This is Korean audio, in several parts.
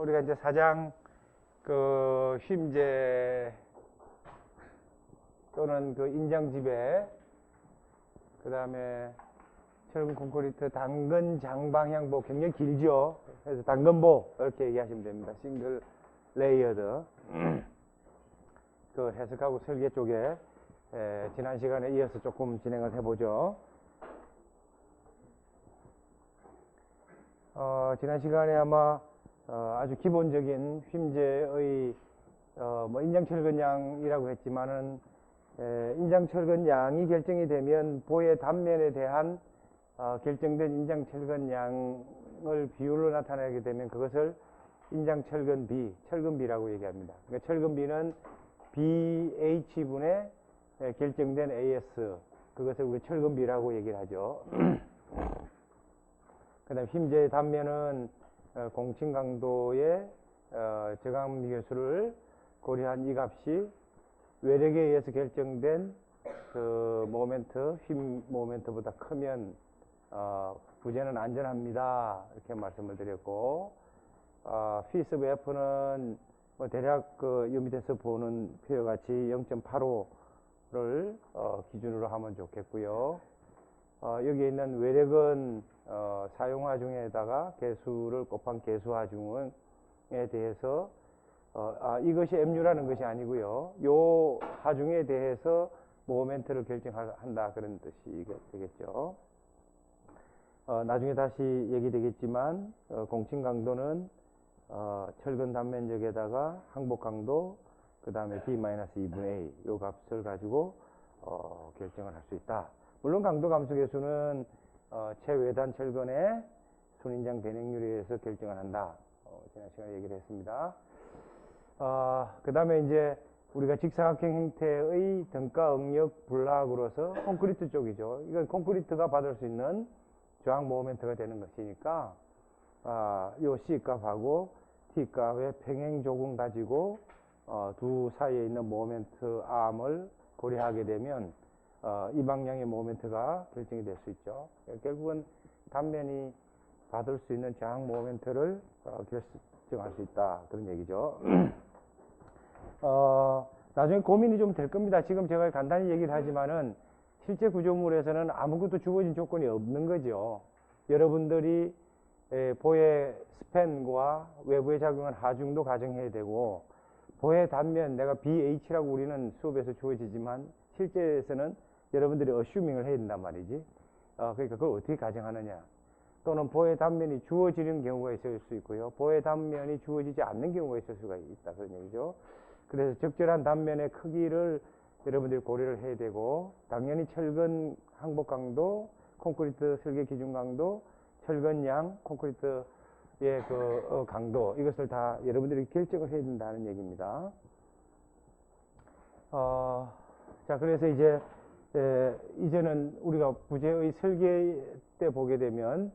우리가 이제 사장 그 쉼제 또는 그 인장지배, 그 다음에 철근 콘크리트 당근 장방향보 굉장히 길죠. 그래서 당근보 이렇게 얘기하시면 됩니다. 싱글 레이어드. 그 해석하고 설계 쪽에 지난 시간에 이어서 조금 진행을 해보죠. 지난 시간에 아마 아주 기본적인 쉼제의 뭐 인장철근량이라고 했지만은 인장철근량이 결정이 되면 보의 단면에 대한 결정된 인장철근량을 비율로 나타내게 되면 그것을 인장철근비, 철근비라고 얘기합니다. 그러니까 철근비는 BH분의 결정된 AS, 그것을 우리 철근비라고 얘기를 하죠. 그 다음 쉼제의 단면은 공칭 강도의 저감 미결수를 고려한 이 값이 외력에 의해서 결정된 그 모멘트, 쉼 모멘트보다 크면 부재는 안전합니다. 이렇게 말씀을 드렸고, P sub F는 뭐 대략 그 요 밑에서 보는 표와 같이 0.85를 기준으로 하면 좋겠고요. 여기에 있는 외력은 사용하 중에다가 개수를 곱한 개수하중에 대해서 이것이 MU라는 것이 아니고요. 요 하중에 대해서 모멘트를 결정한다 그런 뜻이 되겠죠. 나중에 다시 얘기되겠지만 공칭 강도는 철근 단면적에다가 항복 강도 그 다음에 B-2분의 A 요 값을 가지고 결정을 할 수 있다. 물론 강도 감소 계수는 최외단 철근의 순인장 변형률에 의해서 결정을 한다. 지난 시간에 얘기를 했습니다. 그 다음에 이제 우리가 직사각형 형태의 등가 응력 블락으로서 콘크리트 쪽이죠. 이건 콘크리트가 받을 수 있는 저항 모멘트가 되는 것이니까 요 C 값하고 T 값의 평행 조금 가지고 두 사이에 있는 모멘트 암을 고려하게 되면 이 방향의 모멘트가 결정이 될 수 있죠. 결국은 단면이 받을 수 있는 저항 모멘트를 결정할 수 있다 그런 얘기죠. 나중에 고민이 좀 될 겁니다. 지금 제가 간단히 얘기를 하지만은 실제 구조물에서는 아무것도 주어진 조건이 없는 거죠. 여러분들이 보의 스팬과 외부의 작용은 하중도 가정해야 되고, 보의 단면 내가 BH라고 우리는 수업에서 주어지지만 실제에서는 여러분들이 어슈밍을 해야 된단 말이지. 그러니까 그걸 어떻게 가정하느냐. 또는 보의 단면이 주어지는 경우가 있을 수 있고요. 보의 단면이 주어지지 않는 경우가 있을 수가 있다 그런 얘기죠. 그래서 적절한 단면의 크기를 여러분들이 고려를 해야 되고, 당연히 철근 항복 강도, 콘크리트 설계 기준 강도, 철근량, 콘크리트의 그 강도, 이것을 다 여러분들이 결정을 해야 된다는 얘기입니다. 자, 그래서 이제는 우리가 부재의 설계 때 보게 되면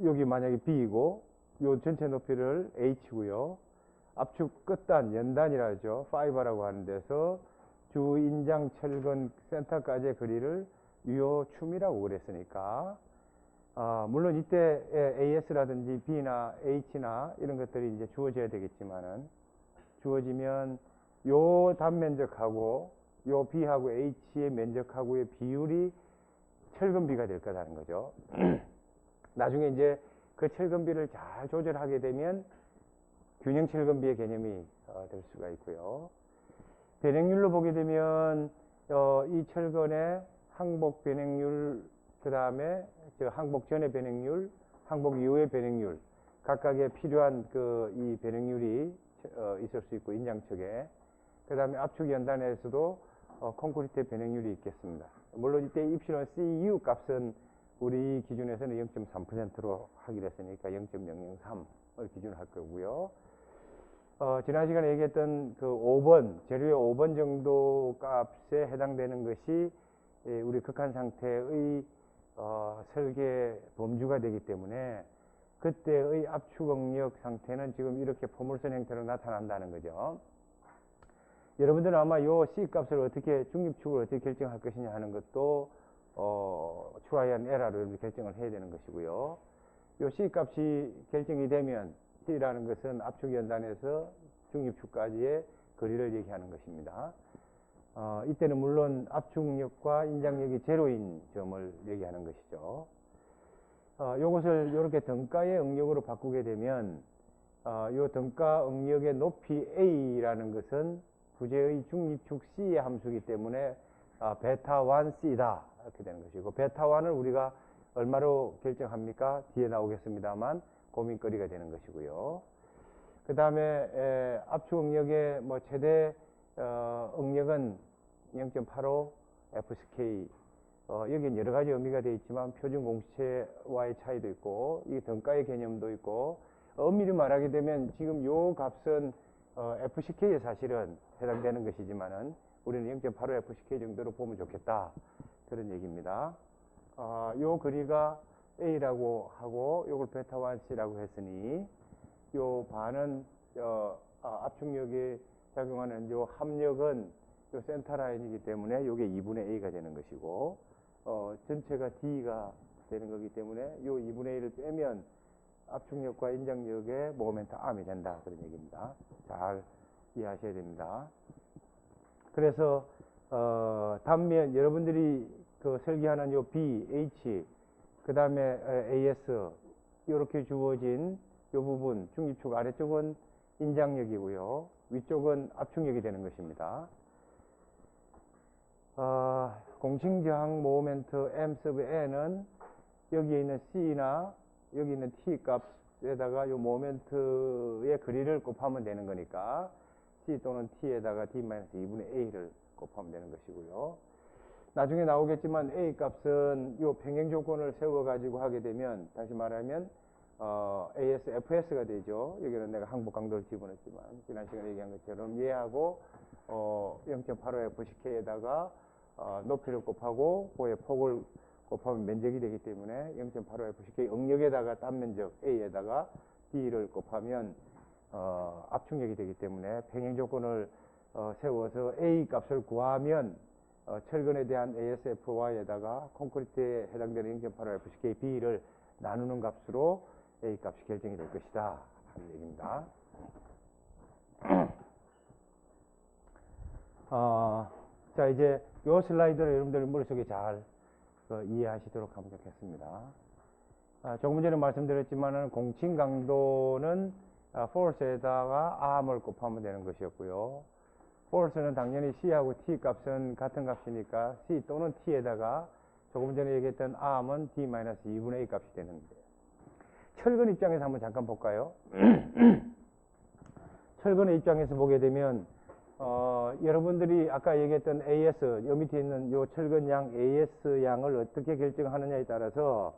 여기 만약에 B이고 요 전체 높이를 H고요. 압축 끝단, 연단이라 하죠. 파이버라고 하는 데서 주 인장 철근 센터까지의 거리를 유효춤이라고 그랬으니까, 물론 이때 AS라든지 B나 H나 이런 것들이 이제 주어져야 되겠지만은, 주어지면 요 단면적하고 요 B하고 H의 면적하고의 비율이 철근비가 될 거라는 거죠. 나중에 이제 그 철근비를 잘 조절하게 되면 균형 철근비의 개념이 될 수가 있고요. 변형률로 보게 되면 이 철근의 항복 변형률, 그 다음에 항복 전의 변형률, 항복 이후의 변형률, 각각의 필요한 이 변형률이 있을 수 있고, 인장측에. 그 다음에 압축 연단에서도 콘크리트의 변형률이 있겠습니다. 물론 이때 입실은 CU 값은 우리 기준에서는 0.3%로 하기로 했으니까 0.003을 기준으로 할 거고요. 지난 시간에 얘기했던 그 5번, 재료의 5번 정도 값에 해당되는 것이 우리 극한 상태의 설계 범주가 되기 때문에 그때의 압축 응력 상태는 지금 이렇게 포물선 형태로 나타난다는 거죠. 여러분들은 아마 요 C 값을 어떻게, 중립축을 어떻게 결정할 것이냐 하는 것도 트라이 앤 에러로 결정을 해야 되는 것이고요. 요 C 값이 결정이 되면 C라는 것은 압축 연단에서 중입축까지의 거리를 얘기하는 것입니다. 이때는 물론 압축력과 인장력이 제로인 점을 얘기하는 것이죠. 요것을 이렇게 등가의 응력으로 바꾸게 되면 요 등가 응력의 높이 A라는 것은 부재의 중립축 C의 함수이기 때문에 베타 1C다 이렇게 되는 것이고, 베타 1을 우리가 얼마로 결정합니까? 뒤에 나오겠습니다만 고민거리가 되는 것이고요. 그 다음에 압축 응력의 최대 응력은 0.85 FSK. 여기는 여러 가지 의미가 되어 있지만 표준 공시체와의 차이도 있고 이 등가의 개념도 있고, 엄밀히 말하게 되면 지금 요 값은 FCK에 사실은 해당되는 것이지만은 우리는 0.85 FCK 정도로 보면 좋겠다, 그런 얘기입니다. 요 거리가 A라고 하고 요걸 베타 1C라고 했으니 요 반은 압축력이 작용하는 요 합력은 요 센터 라인이기 때문에 요게 2분의 A가 되는 것이고, 전체가 D가 되는 거기 때문에 요 2분의 1을 빼면 압축력과 인장력의 모멘트 암이 된다, 그런 얘기입니다. 잘 이해하셔야 됩니다. 그래서 단면 여러분들이 그 설계하는 요 B, H, 그 다음에 AS 이렇게 주어진 요 부분 중립축 아래쪽은 인장력이고요, 위쪽은 압축력이 되는 것입니다. 공칭 저항 모멘트 M sub N은 여기에 있는 C나 여기 있는 T 값에다가 요 모멘트의 거리를 곱하면 되는 거니까 C 또는 T에다가 D-2분의 A를 곱하면 되는 것이고요. 나중에 나오겠지만 A 값은 요 평행 조건을 세워 가지고 하게 되면 다시 말하면 AS, FS가 되죠. 여기는 내가 항복 강도를 집어넣었지만 지난 시간에 얘기한 것처럼 얘하고 0.85 FCK에다가 높이를 곱하고 그의 폭을 곱하면 면적이 되기 때문에 0.85 FCK 응력에다가 단면적 A에다가 D를 곱하면 압축력이 되기 때문에 평행 조건을 세워서 A 값을 구하면 철근에 대한 ASFY에다가 콘크리트에 해당되는 0.85 FCK B를 나누는 값으로 A 값이 결정이 될 것이다 하는 얘기입니다. 자, 이제 요 슬라이드를 여러분들 머릿속에 잘 이해하시도록 하면 좋겠습니다. 조금 전에 말씀드렸지만은 공칭 강도는 force에다가 arm을 곱하면 되는 것이었고요. force는 당연히 C하고 T 값은 같은 값이니까 C 또는 T에다가 조금 전에 얘기했던 arm은 D-2분의 A 값이 되는데, 철근 입장에서 한번 잠깐 볼까요? 철근의 입장에서 보게 되면 여러분들이 아까 얘기했던 AS, 요 밑에 있는 요 철근 양 AS 양을 어떻게 결정하느냐에 따라서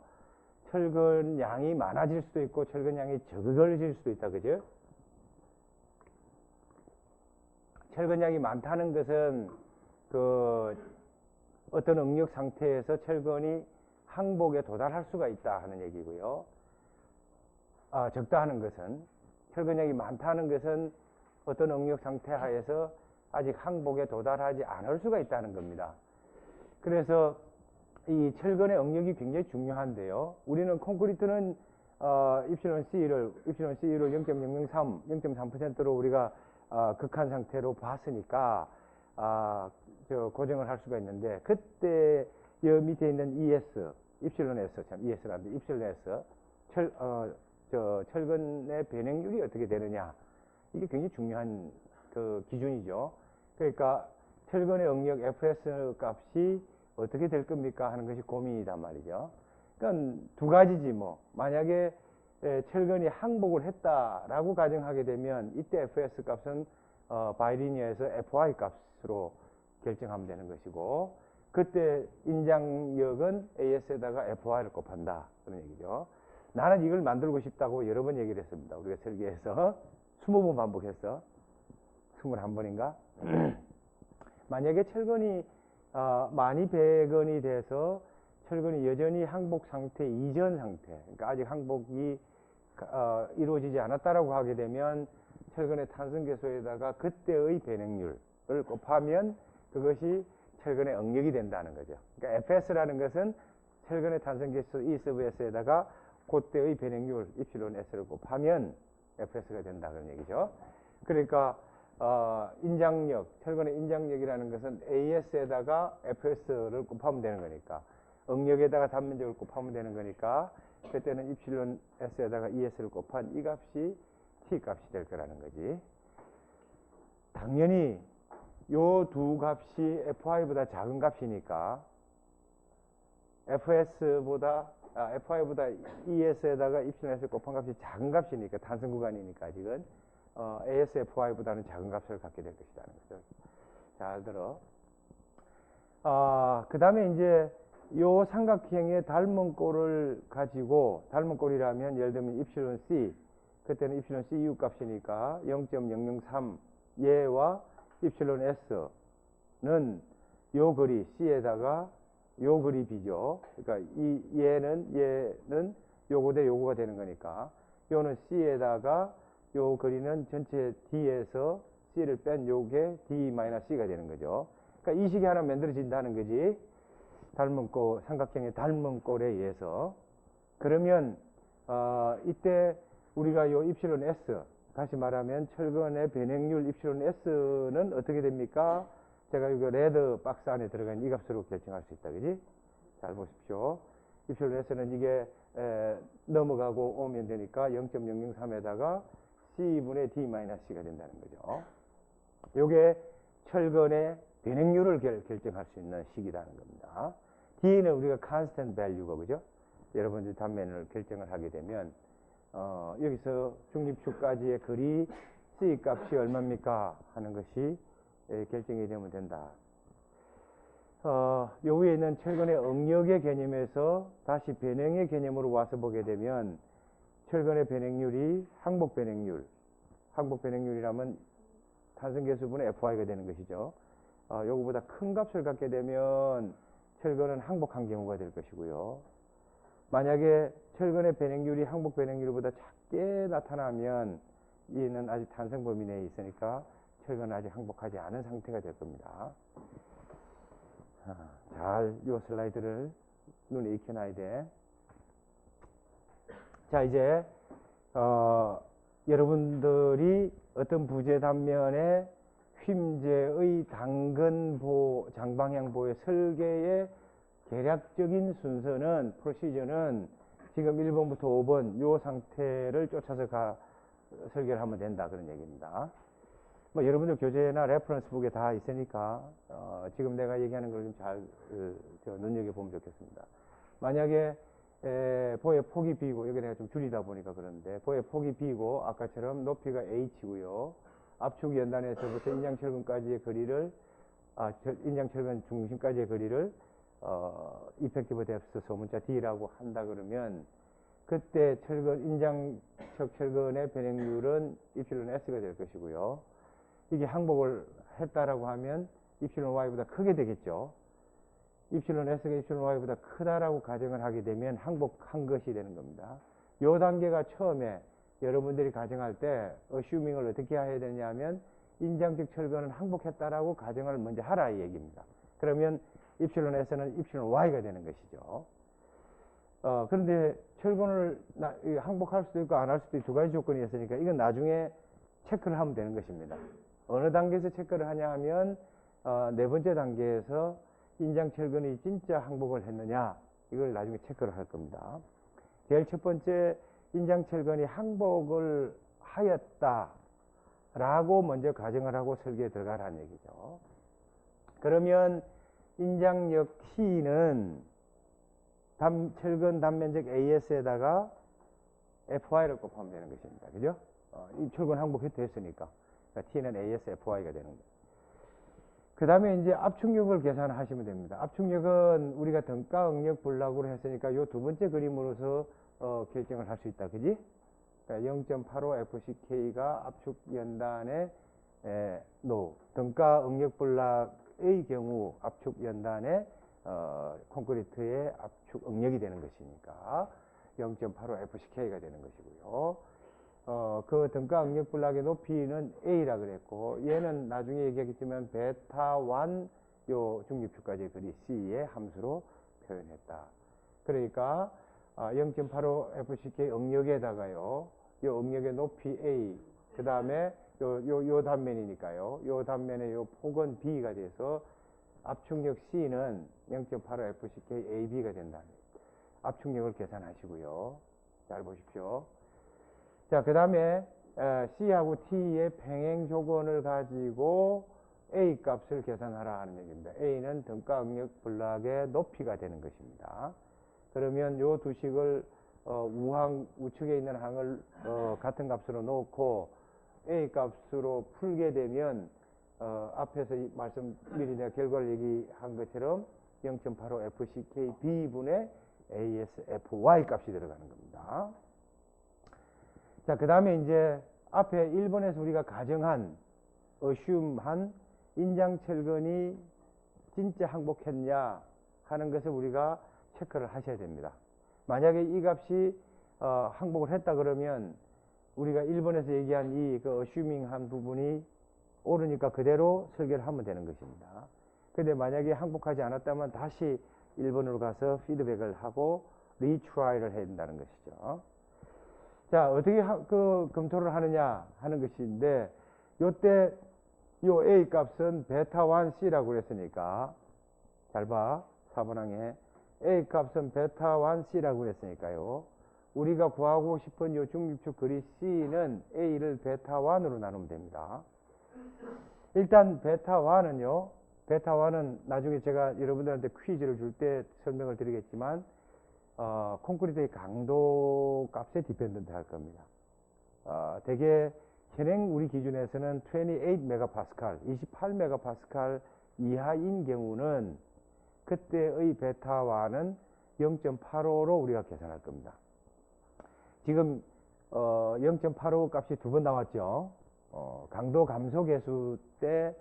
철근 양이 많아질 수도 있고 철근 양이 적어질 수도 있다, 그죠? 철근 양이 많다는 것은 그 어떤 응력 상태에서 철근이 항복에 도달할 수가 있다 하는 얘기고요. 적다 하는 것은, 철근량이 많다는 것은 어떤 응력 상태 하에서 아직 항복에 도달하지 않을 수가 있다는 겁니다. 그래서 이 철근의 응력이 굉장히 중요한데요. 우리는 콘크리트는 입실론 C를 0.003, 0.3%로 우리가 극한 상태로 봤으니까 고정을 할 수가 있는데, 그때 여 밑에 있는 ES, 입실론 S, ES라는데 입실론 S, 철근의 변형률이 어떻게 되느냐, 이게 굉장히 중요한 그 기준이죠. 그러니까 철근의 응력 FS 값이 어떻게 될 겁니까 하는 것이 고민이단 말이죠. 그러니까 두 가지지 뭐. 만약에 철근이 항복을 했다라고 가정하게 되면 이때 FS 값은 바이리니어에서 FY 값으로 결정하면 되는 것이고, 그때 인장력은 AS에다가 FY를 곱한다, 그런 얘기죠. 나는 이걸 만들고 싶다고 여러 번 얘기를 했습니다. 우리가 설계해서 20번 반복했어. 21번인가? 만약에 철근이 많이 배건이 돼서 철근이 여전히 항복 상태 이전 상태, 그러니까 아직 항복이 이루어지지 않았다라고 하게 되면 철근의 탄성 계수에다가 그때의 변형률을 곱하면 그것이 철근의 응력이 된다는 거죠. 그러니까 FS라는 것은 철근의 탄성 계수 E sub S에다가 그때의 변형률 입실론 S를 곱하면 FS가 된다 그런 얘기죠. 그러니까 인장력, 철근의 인장력이라는 것은 AS에다가 FS를 곱하면 되는 거니까, 응력에다가 단면적을 곱하면 되는 거니까, 그때는 입실론 S에다가 ES를 곱한 이 값이 T 값이 될 거라는 거지. 당연히 요 두 값이 FI보다 작은 값이니까 FI보다 ES에다가 입실론 S를 곱한 값이 작은 값이니까, 단순 구간이니까 아직은 ASFY보다는 작은 값을 갖게 될 것이라는 거죠. 잘 들어. 그 다음에 이제 요 삼각형의 닮은 꼴을 가지고, 닮은 꼴이라면 예를 들면 입실론 C, 그때는 입실론 CU 값이니까 0.003 얘와 입실론 S는 요 거리 C에다가 요 거리 B죠. 그러니까 이 얘는 요거 대 요거가 되는 거니까, 요는 C에다가 요 거리는 전체 D에서 C를 뺀 요게 D-C가 되는 거죠. 그러니까 이 식이 하나 만들어진다는 거지. 닮은 꼴, 삼각형의 닮은 꼴에 의해서. 그러면 이때 우리가 요 입실론 S, 다시 말하면 철근의 변행률 입실론 S는 어떻게 됩니까? 제가 이거 레드 박스 안에 들어간 이 값으로 결정할 수 있다, 그지? 잘 보십시오. 입실론 S는 이게 넘어가고 오면 되니까 0.003에다가 C분의 D-C가 된다는 거죠. 요게 철근의 변행률을 결정할 수 있는 식이라는 겁니다. D는 우리가 constant value고, 그죠? 여러분들 단면을 결정을 하게 되면, 여기서 중립축까지의 거리 C 값이 얼마입니까? 하는 것이 결정이 되면 된다. 요 위에 있는 철근의 응력의 개념에서 다시 변형의 개념으로 와서 보게 되면, 철근의 변행률이 항복 변행률이라면 탄성계수분의 FI가 되는 것이죠. 요거보다 큰 값을 갖게 되면 철근은 항복한 경우가 될 것이고요. 만약에 철근의 변행률이 항복 변행률보다 작게 나타나면 얘는 아직 탄성 범위 내에 있으니까 철근은 아직 항복하지 않은 상태가 될 겁니다. 잘 요 슬라이드를 눈에 익혀놔야 돼. 자, 이제 여러분들이 어떤 부재 단면에 휨제의 당근보, 장방향보의 설계의 계략적인 순서는, 프로시저는 지금 1번부터 5번 요 상태를 쫓아서 설계를 하면 된다, 그런 얘기입니다. 뭐 여러분들 교재나 레퍼런스 북에 다 있으니까 지금 내가 얘기하는 걸 좀 잘 눈여겨보면 좋겠습니다. 만약에 보의 폭이 B고, 여기 내가 좀 줄이다 보니까 그런데, 보의 폭이 B고 아까처럼 높이가 H고요. 압축 연단에서부터 인장철근까지의 거리를, 인장철근 중심까지의 거리를 이펙티브 뎁스 소문자 D라고 한다 그러면, 그때 인장적 철근의 변행률은 입실론 S가 될 것이고요. 이게 항복을 했다라고 하면 입실론 Y보다 크게 되겠죠. 입실론 S가 입실론 Y보다 크다라고 가정을 하게 되면 항복한 것이 되는 겁니다. 요 단계가 처음에 여러분들이 가정할 때 어슈밍을 어떻게 해야 되냐면, 인장적 철근은 항복했다라고 가정을 먼저 하라 이 얘기입니다. 그러면 입실론 S는 입실론 Y가 되는 것이죠. 그런데 철근을 항복할 수도 있고 안 할 수도 있고 두 가지 조건이 있으니까 이건 나중에 체크를 하면 되는 것입니다. 어느 단계에서 체크를 하냐 하면 네 번째 단계에서 인장철근이 진짜 항복을 했느냐, 이걸 나중에 체크를 할 겁니다. 제일 첫 번째, 인장철근이 항복을 하였다라고 먼저 가정을 하고 설계에 들어가라는 얘기죠. 그러면 인장력 T는 철근 단면적 AS에다가 FY를 곱하면 되는 것입니다. 그죠? 이 철근 항복해도 했으니까. 그러니까 T는 AS, FY가 되는 거예요. 그 다음에 이제 압축력을 계산하시면 됩니다. 압축력은 우리가 등가 응력 불락으로 했으니까 요 두 번째 그림으로서 결정을 할 수 있다. 그지? 그러니까 0.85 FCK가 압축 연단의 등가 응력 불락의 경우 압축 연단의 콘크리트의 압축 응력이 되는 것이니까 0.85 FCK가 되는 것이고요. 그 등가 응력 불락의 높이는 A라 그랬고, 얘는 나중에 얘기하겠지만 베타 1 요 중립축까지의 거리 C의 함수로 표현했다. 그러니까 0.85 FCK 응력에다가요, 요 응력의 높이 A, 그 다음에 요 단면이니까요. 요 단면의 요 폭은 B가 돼서 압축력 C는 0.85 FCK AB가 된다. 압축력을 계산하시고요. 잘 보십시오. 자, 그 다음에 C하고 T의 평행 조건을 가지고 A 값을 계산하라 하는 얘기입니다. A는 등가 응력 블락의 높이가 되는 것입니다. 그러면 요 두 식을 우측에 있는 항을 같은 값으로 놓고 A 값으로 풀게 되면 앞에서 미리 내가 결과를 얘기한 것처럼 0.85 FCK B분의 ASFY 값이 들어가는 겁니다. 자, 그 다음에 이제 앞에 1번에서 우리가 가정한, assume한 인장철근이 진짜 항복했냐 하는 것을 우리가 체크를 하셔야 됩니다. 만약에 이 값이 항복을 했다 그러면 우리가 1번에서 얘기한 이 assuming한 부분이 옳으니까 그대로 설계를 하면 되는 것입니다. 근데 만약에 항복하지 않았다면 다시 1번으로 가서 피드백을 하고 리트라이를 해야 된다는 것이죠. 자, 어떻게 검토를 하느냐 하는 것인데, 요때 요 A 값은 베타1C라고 그랬으니까, 잘 봐, 4번항에 A 값은 베타1C라고 그랬으니까요. 우리가 구하고 싶은 요 중립축 거리 C는 A를 베타1으로 나누면 됩니다. 일단 베타1은 나중에 제가 여러분들한테 퀴즈를 줄 때 설명을 드리겠지만, 콘크리트의 강도 값에 디펜던트 할 겁니다. 대개 현행 우리 기준에서는 28 이하인 경우는 그때의 베타1은 0.85로 우리가 계산할 겁니다. 지금 0.85 값이 두 번 나왔죠. 강도 감소 계수 때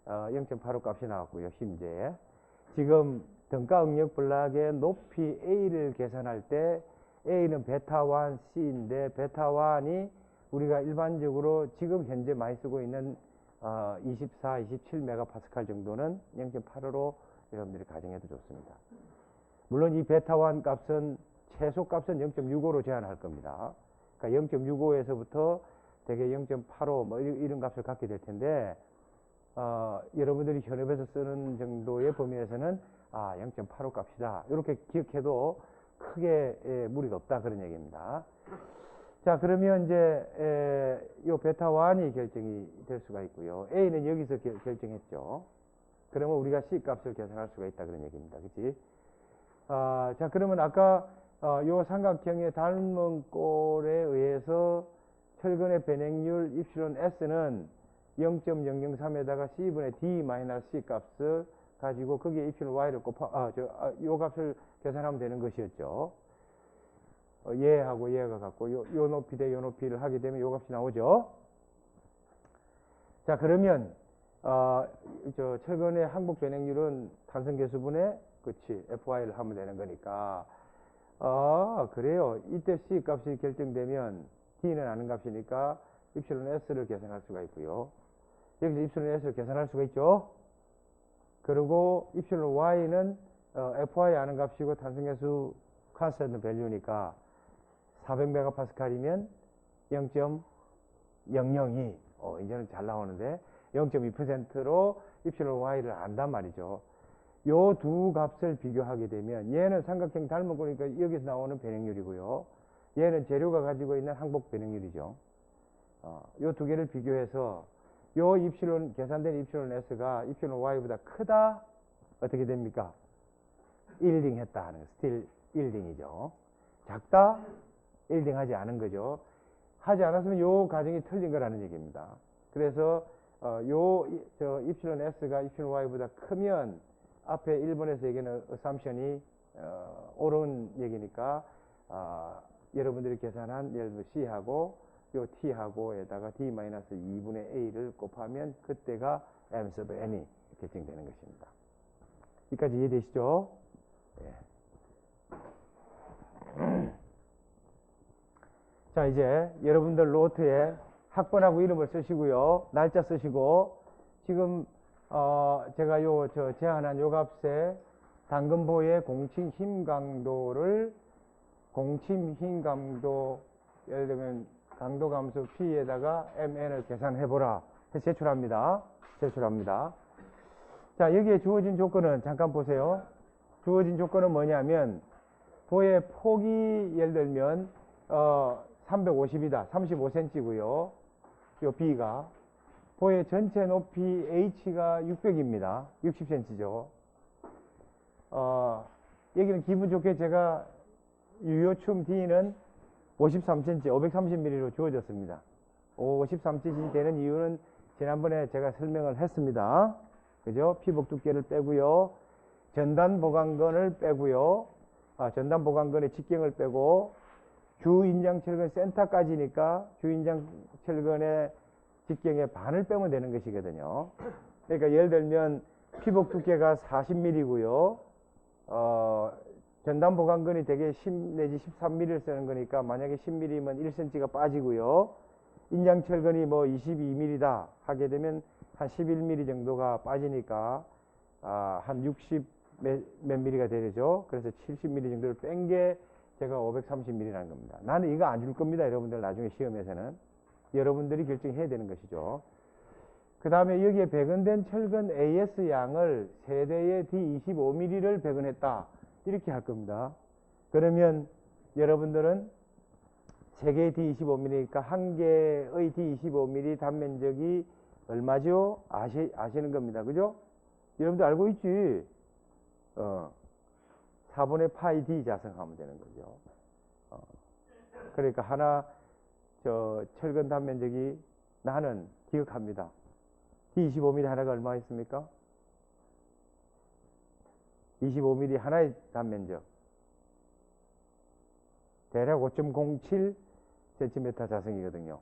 0.85 값이 나왔고요. 힘재. 지금 등가 응력 블락의 높이 A를 계산할 때 A는 베타1C인데 베타1이 우리가 일반적으로 지금 현재 많이 쓰고 있는 24, 27 메가파스칼 정도는 0.85로 여러분들이 가정해도 좋습니다. 물론 이 베타1 값은 최소 값은 0.65로 제한할 겁니다. 그러니까 0.65에서부터 대개 0.85 뭐 이런 값을 갖게 될 텐데 여러분들이 현업에서 쓰는 정도의 범위에서는 0.85 값이다. 이렇게 기억해도 크게 무리가 없다 그런 얘기입니다. 자, 그러면 이제 요 베타1이 결정이 될 수가 있고요. A는 여기서 결정했죠. 그러면 우리가 C 값을 계산할 수가 있다 그런 얘기입니다. 그치? 자, 그러면 아까 요 삼각형의 닮은 꼴에 의해서 철근의 변행률 입실론 S는 0.003에다가 C분의 D-C 값을 가지고 거기에 입실론 Y를 요 값을 계산하면 되는 것이었죠. 얘하고 얘가 같고 요 높이 대 요 높이를 하게 되면 요 값이 나오죠. 자, 그러면 철근의 항복 변행률은 탄성계수분의 그치 FY를 하면 되는 거니까 그래요. 이때 C 값이 결정되면 D는 아는 값이니까 입실론 S를 계산할 수가 있고요. 여기서 입실론 S를 계산할 수가 있죠. 그리고 입실론 Y는 FY 아는 값이고 탄성계수 컨스턴트 밸류니까 400메가파스칼이면 0.002 이제는 잘 나오는데 0.2%로 입실론 Y를 안단 말이죠. 요 두 값을 비교하게 되면 얘는 삼각형 닮은 거니까 여기서 나오는 변행률이고요. 얘는 재료가 가지고 있는 항복 변행률이죠. 요 두 개를 비교해서 요 입실론 계산된 입실론 S가 입실론 Y보다 크다 어떻게 됩니까? 일딩 했다 하는 거. 스틸 일딩이죠. 작다? 일딩 하지 않은 거죠. 하지 않았으면 요 가정이 틀린 거라는 얘기입니다. 그래서 입실론 S가 입실론 Y보다 크면 앞에 1번에서 얘기하는 assumption이 옳은 얘기니까 여러분들이 계산한 예를 들어 C하고 요 T하고에다가 D-2분의 A를 곱하면 그때가 M sub N이 결정되는 것입니다. 여기까지 이해되시죠? 예. 자, 이제 여러분들 노트에 학번하고 이름을 쓰시고요. 날짜 쓰시고 지금 제가 제안한 요 값에 당근보의 공침 힘 강도를 공침 힘 강도 예를 들면 강도 감수 P에다가 MN을 계산해보라. 해서 제출합니다. 제출합니다. 자, 여기에 주어진 조건은 잠깐 보세요. 주어진 조건은 뭐냐면, 보의 폭이 예를 들면, 350이다. 35cm고요. 요 B가. 보의 전체 높이 H가 600입니다. 60cm죠. 여기는 기분 좋게 제가 유효춤 D는 53cm, 530mm로 주어졌습니다. 53cm 되는 이유는 지난번에 제가 설명을 했습니다. 그죠? 피복 두께를 빼고요. 전단 보강건을 빼고요. 전단 보강건의 직경을 빼고 주인장철근 센터까지니까 주인장철근의 직경의 반을 빼면 되는 것이거든요. 그러니까 예를 들면 피복 두께가 40mm고요. 전단 보강건이 대개 10 내지 13mm를 쓰는 거니까 만약에 10mm면 1cm가 빠지고요. 인장철근이 뭐 22mm다 하게 되면 한 11mm 정도가 빠지니까 한 60 몇 mm가 되죠. 그래서 70mm 정도를 뺀 게 제가 530mm라는 겁니다. 나는 이거 안 줄 겁니다. 여러분들 나중에 시험에서는. 여러분들이 결정해야 되는 것이죠. 그 다음에 여기에 배근된 철근 AS 양을 세대의 D25mm를 배근했다. 이렇게 할 겁니다. 그러면 여러분들은 3개의 D25mm니까 한 개의 D25mm 단면적이 얼마죠? 아시는 겁니다. 그죠? 여러분들 알고 있지? 4분의 파이 D 자성하면 되는 거죠. 그러니까 하나, 철근 단면적이 나는 기억합니다. D25mm 하나가 얼마 있습니까? 25mm 하나의 단면적. 대략 5.07cm 자성이거든요.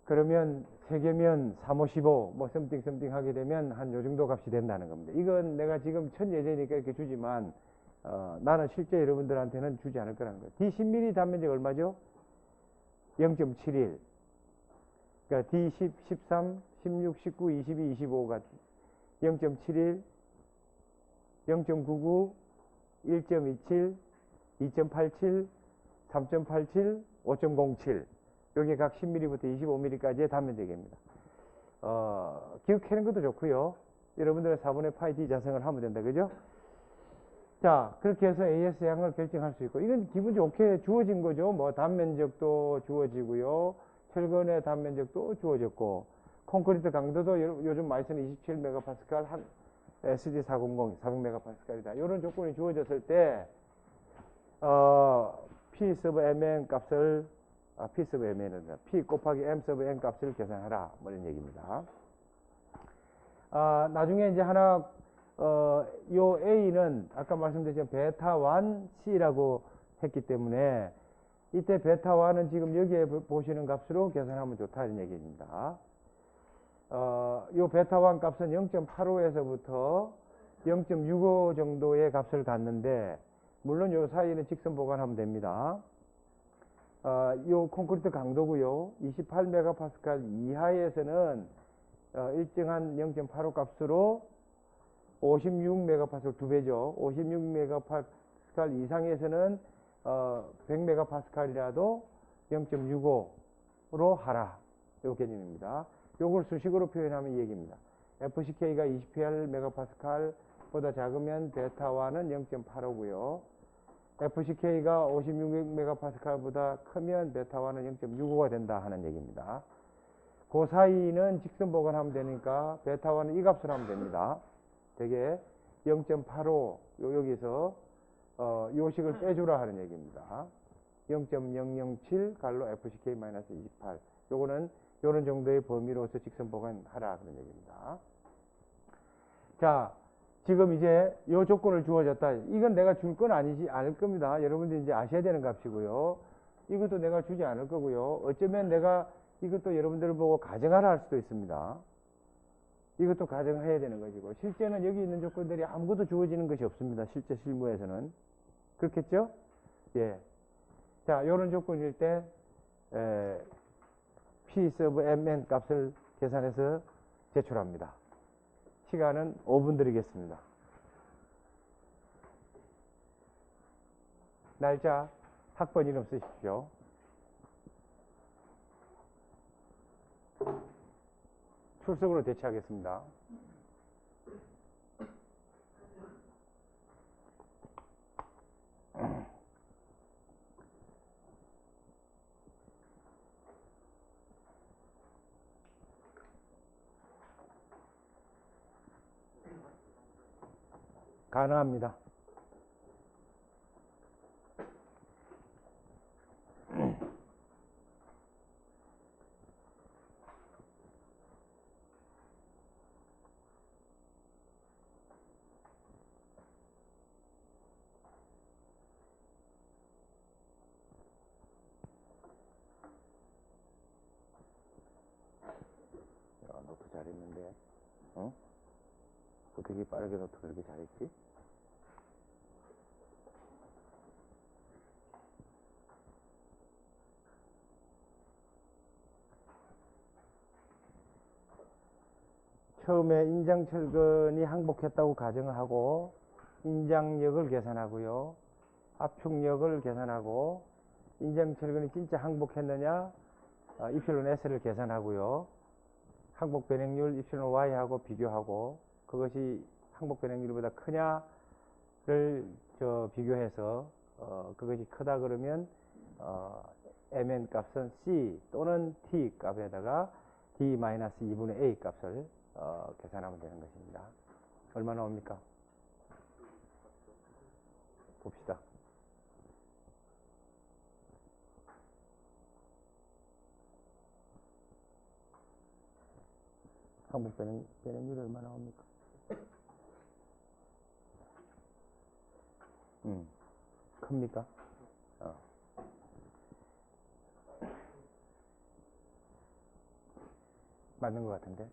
그러면 3개면 355, 뭐 썸띵 하게 되면 한 요 정도 값이 된다는 겁니다. 이건 내가 지금 첫 예제니까 이렇게 주지만, 나는 실제 여러분들한테는 주지 않을 거라는 거예요. D10mm 단면적 얼마죠? 0.71. 그러니까 D10, 13, 16, 19, 22, 25가 0.71, 0.99, 1.27, 2.87, 3.87, 5.07. 여기 각 10mm부터 25mm까지의 단면적입니다. 기억하는 것도 좋고요. 여러분들은 4분의 파이 D 자성을 하면 된다. 그죠? 자, 그렇게 해서 AS 양을 결정할 수 있고, 이건 기분 좋게 주어진 거죠. 뭐 단면적도 주어지고요. 철근의 단면적도 주어졌고, 콘크리트 강도도 요즘 많이 쓰는 27MPa 한 SD400 400MPa이다. 이런 조건이 주어졌을 때 P sub mn 값을 P sub mn은 P 곱하기 M sub n 값을 계산하라. 뭐 이런 얘기입니다. 나중에 이제 하나 요 A는 아까 말씀드린 베타 1C라고 했기 때문에 이때 베타 1은 지금 여기에 보시는 값으로 계산하면 좋다 이런 얘기입니다. 요 베타 1 값은 0.85에서부터 0.65 정도의 값을 갖는데, 물론 요 사이에는 직선 보관하면 됩니다. 요 콘크리트 강도고요. 28MPa 이하에서는 일정한 0.85 값으로 56MPa 2배죠. 56MPa 이상에서는 100MPa이라도 0.65로 하라. 요 개념입니다. 요걸 수식으로 표현하면 이 얘기입니다. FCK가 28MPa 보다 작으면 베타1은 0.85고요. FCK가 56MPa 보다 크면 베타1은 0.65가 된다 하는 얘기입니다. 그 사이는 직선 보관하면 되니까 베타1은 이 값을 하면 됩니다. 되게 0.85 여기서 요식을 빼주라 하는 얘기입니다. 0.007 갈로 FCK-28. 요거는 요런 정도의 범위로서 직선 보관하라 그런 얘기입니다. 자, 지금 이제 요 조건을 주어졌다. 이건 내가 줄 건 않을 겁니다. 여러분들이 이제 아셔야 되는 값이고요. 이것도 내가 주지 않을 거고요. 어쩌면 내가 이것도 여러분들을 보고 가정하라 할 수도 있습니다. 이것도 가정해야 되는 것이고, 실제는 여기 있는 조건들이 아무것도 주어지는 것이 없습니다. 실제 실무에서는. 그렇겠죠? 예. 자, 요런 조건일 때 P sub mn 값을 계산해서 제출합니다. 시간은 5분 드리겠습니다. 날짜, 학번 이름 쓰십시오. 출석으로 대체하겠습니다. 가능합니다. 야, 노트 잘했는데, 어? 어떻게 빠르게 노트 그렇게 잘했지? 처음에 인장철근이 항복했다고 가정을 하고 인장력을 계산하고요. 압축력을 계산하고 인장철근이 진짜 항복했느냐 입실론 S를 계산하고요. 항복 변행률 입실론 Y하고 비교하고 그것이 항복 변행률보다 크냐를 비교해서 그것이 크다 그러면 mn 값은 C 또는 T 값에다가 D-2분의 A 값을 계산하면 되는 것입니다. 얼마 나옵니까? 봅시다. 항복 변행률이 얼마 나옵니까? 큽니까? 맞는 것 같은데.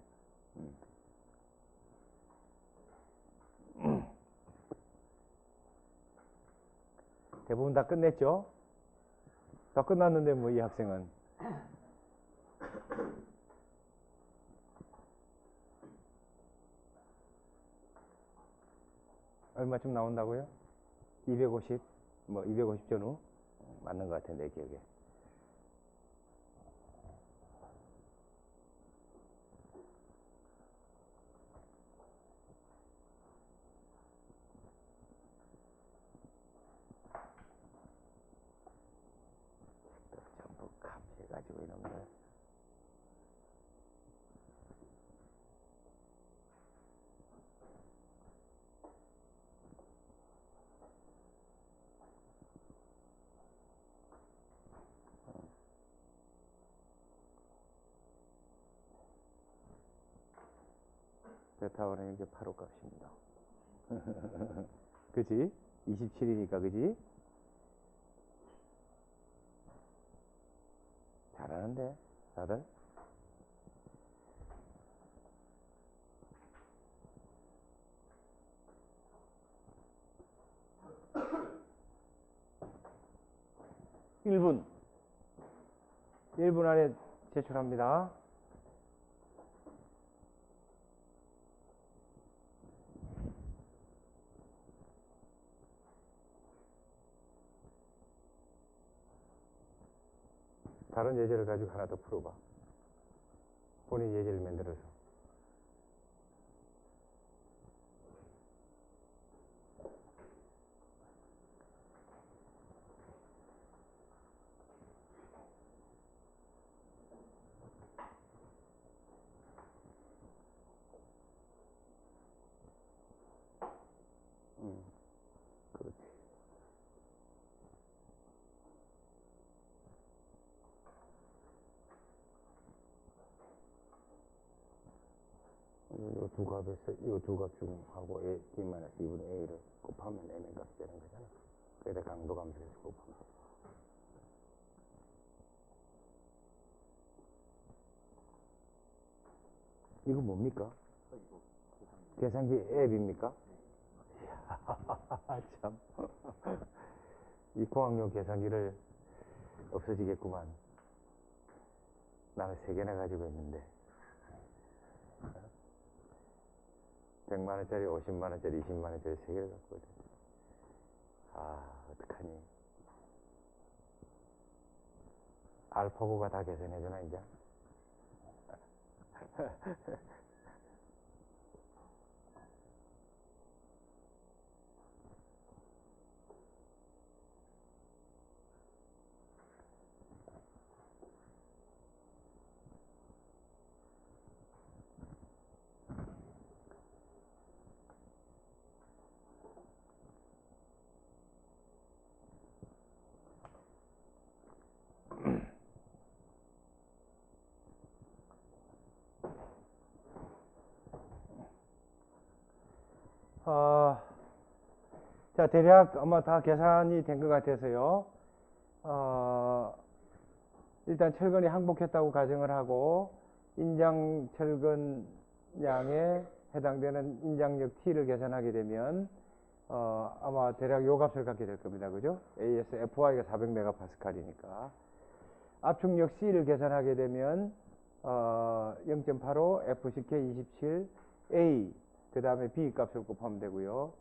대부분 다 끝냈죠? 다 끝났는데 뭐 이 학생은 얼마쯤 나온다고요? 250, 뭐 250 전후 맞는 것 같은데 기억에. 전부 값 해가지고 이놈들. 베타원은 이게 8호 값입니다. 그지? 27이니까 그지? 잘하는데 다들? (1분) 1분 안에 제출합니다. 다른 예제를 가지고 하나 더 풀어봐. 본인 예제를 만들어서. 그렇지. 이 두 값에서 이 두 값 중하고 A, D-2분의 A를 곱하면 Mn 값이 되는 거잖아. 그래서 강도 감소해서 곱하면 돼. 이거 뭡니까? 계산기 앱입니까? 참. 이 공학용 계산기를 없어지겠구만. 나는 3개나 가지고 있는데. 100만원짜리, 50만원짜리, 20만원짜리 3개를 갖고 있거든. 어떡하니. 알파고가 다 계산해주나, 이제? 자, 대략 아마 다 계산이 된 것 같아서요. 일단 철근이 항복했다고 가정을 하고 인장 철근 양에 해당되는 인장력 T를 계산하게 되면 아마 대략 요 값을 갖게 될 겁니다. 그죠? ASFY가 400MPa니까 압축력 C를 계산하게 되면 0.85 FCK 27 A 그 다음에 B 값을 곱하면 되고요.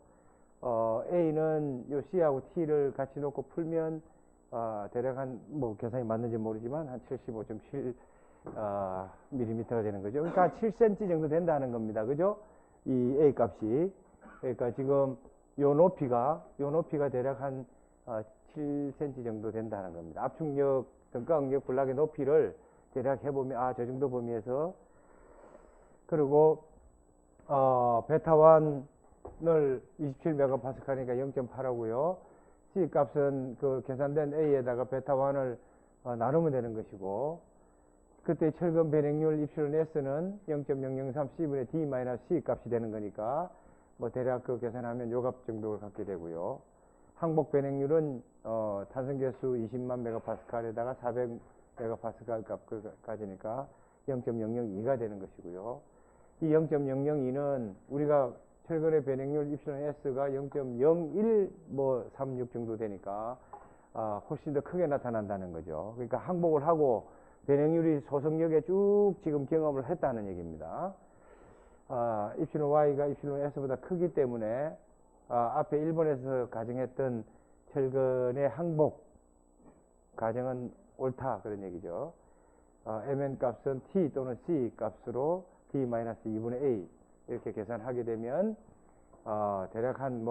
A는 요 C하고 T를 같이 놓고 풀면 대략 한 뭐 계산이 맞는지 모르지만 한 75.7 밀리미터가 되는 거죠. 그러니까 한 7cm 정도 된다는 겁니다. 그죠? 이 A 값이. 그러니까 지금 요 높이가 대략 한 7cm 정도 된다는 겁니다. 압축력, 등가응력, 블락의 높이를 대략 해보면 저 정도 범위에서. 그리고 베타1을 27MPa니까 0.8하고요. C 값은 그 계산된 A에다가 베타1을 나누면 되는 것이고, 그때 철근 변행률 입실론 S는 0.003 C분의 D-C 값이 되는 거니까 뭐 대략 그 계산하면 요 값 정도를 갖게 되고요. 항복 변행률은 탄성계수 20만 MPa에다가 400MPa 값을 가지니까 0.002가 되는 것이고요. 이 0.002는 우리가 철근의 변행률 입실론 S가 0.01 뭐 36 정도 되니까 훨씬 더 크게 나타난다는 거죠. 그러니까 항복을 하고 변행률이 소속력에 쭉 지금 경험을 했다는 얘기입니다. 입실론 Y가 입실론 S보다 크기 때문에 앞에 1번에서 가정했던 철근의 항복 가정은 옳다 그런 얘기죠. Mn 값은 T 또는 C 값으로 D-2분의 A 이렇게 계산하게 되면 대략 한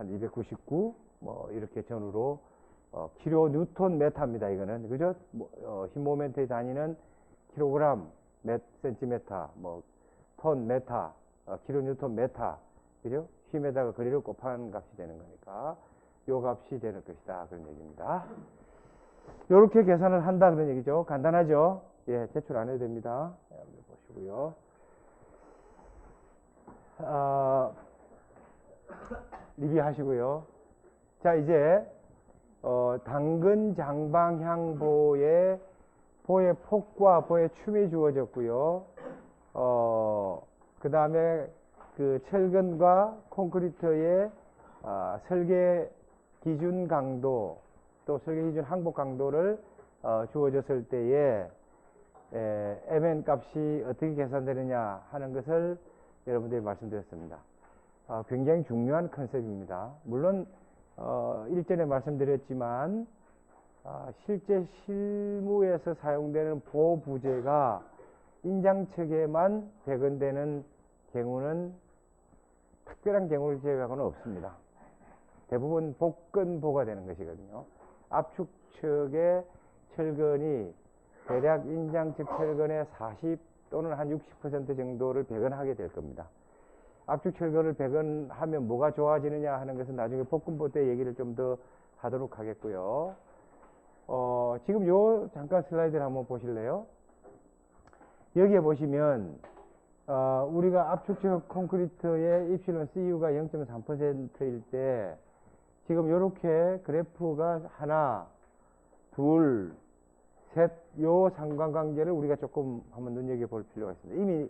299 뭐 이렇게 전후로 킬로 뉴턴 메타입니다. 이거는 그죠? 힘 모멘트의 단위는 킬로그램 몇 센티메타, 뭐 톤 메타, 킬로 뉴턴 메타, 그죠? 힘에다가 거리를 곱하는 값이 되는 거니까 요 값이 되는 것이다 그런 얘기입니다. 요렇게 계산을 한다 그런 얘기죠. 간단하죠? 예, 제출 안 해도 됩니다. 한번 보시고요. 리뷰하시고요. 자, 이제 당근 장방향 보의 폭과 보의 춤이 주어졌고요. 그 다음에 그 철근과 콘크리트의 설계 기준 강도 또 설계 기준 항복 강도를 주어졌을 때에 MN 값이 어떻게 계산되느냐 하는 것을 여러분들이 말씀드렸습니다. 굉장히 중요한 컨셉입니다. 물론 일전에 말씀드렸지만 실제 실무에서 사용되는 보부재가 인장측에만 배건되는 경우는 특별한 경우를 제외하고는 없습니다. 대부분 복근보가 되는 것이거든요. 압축측의 철근이 대략 인장측 철근의 40 또는 한 60% 정도를 배건하게 될 겁니다. 압축 철근을 배건하면 뭐가 좋아지느냐 하는 것은 나중에 복근보 때 얘기를 좀 더 하도록 하겠고요. 지금 요 잠깐 슬라이드를 한번 보실래요? 여기에 보시면 우리가 압축적 콘크리트의 입실론 CU가 0.3%일 때 지금 요렇게 그래프가 하나, 둘, 셋, 요 상관관계를 우리가 조금 한번 눈여겨볼 필요가 있습니다. 이미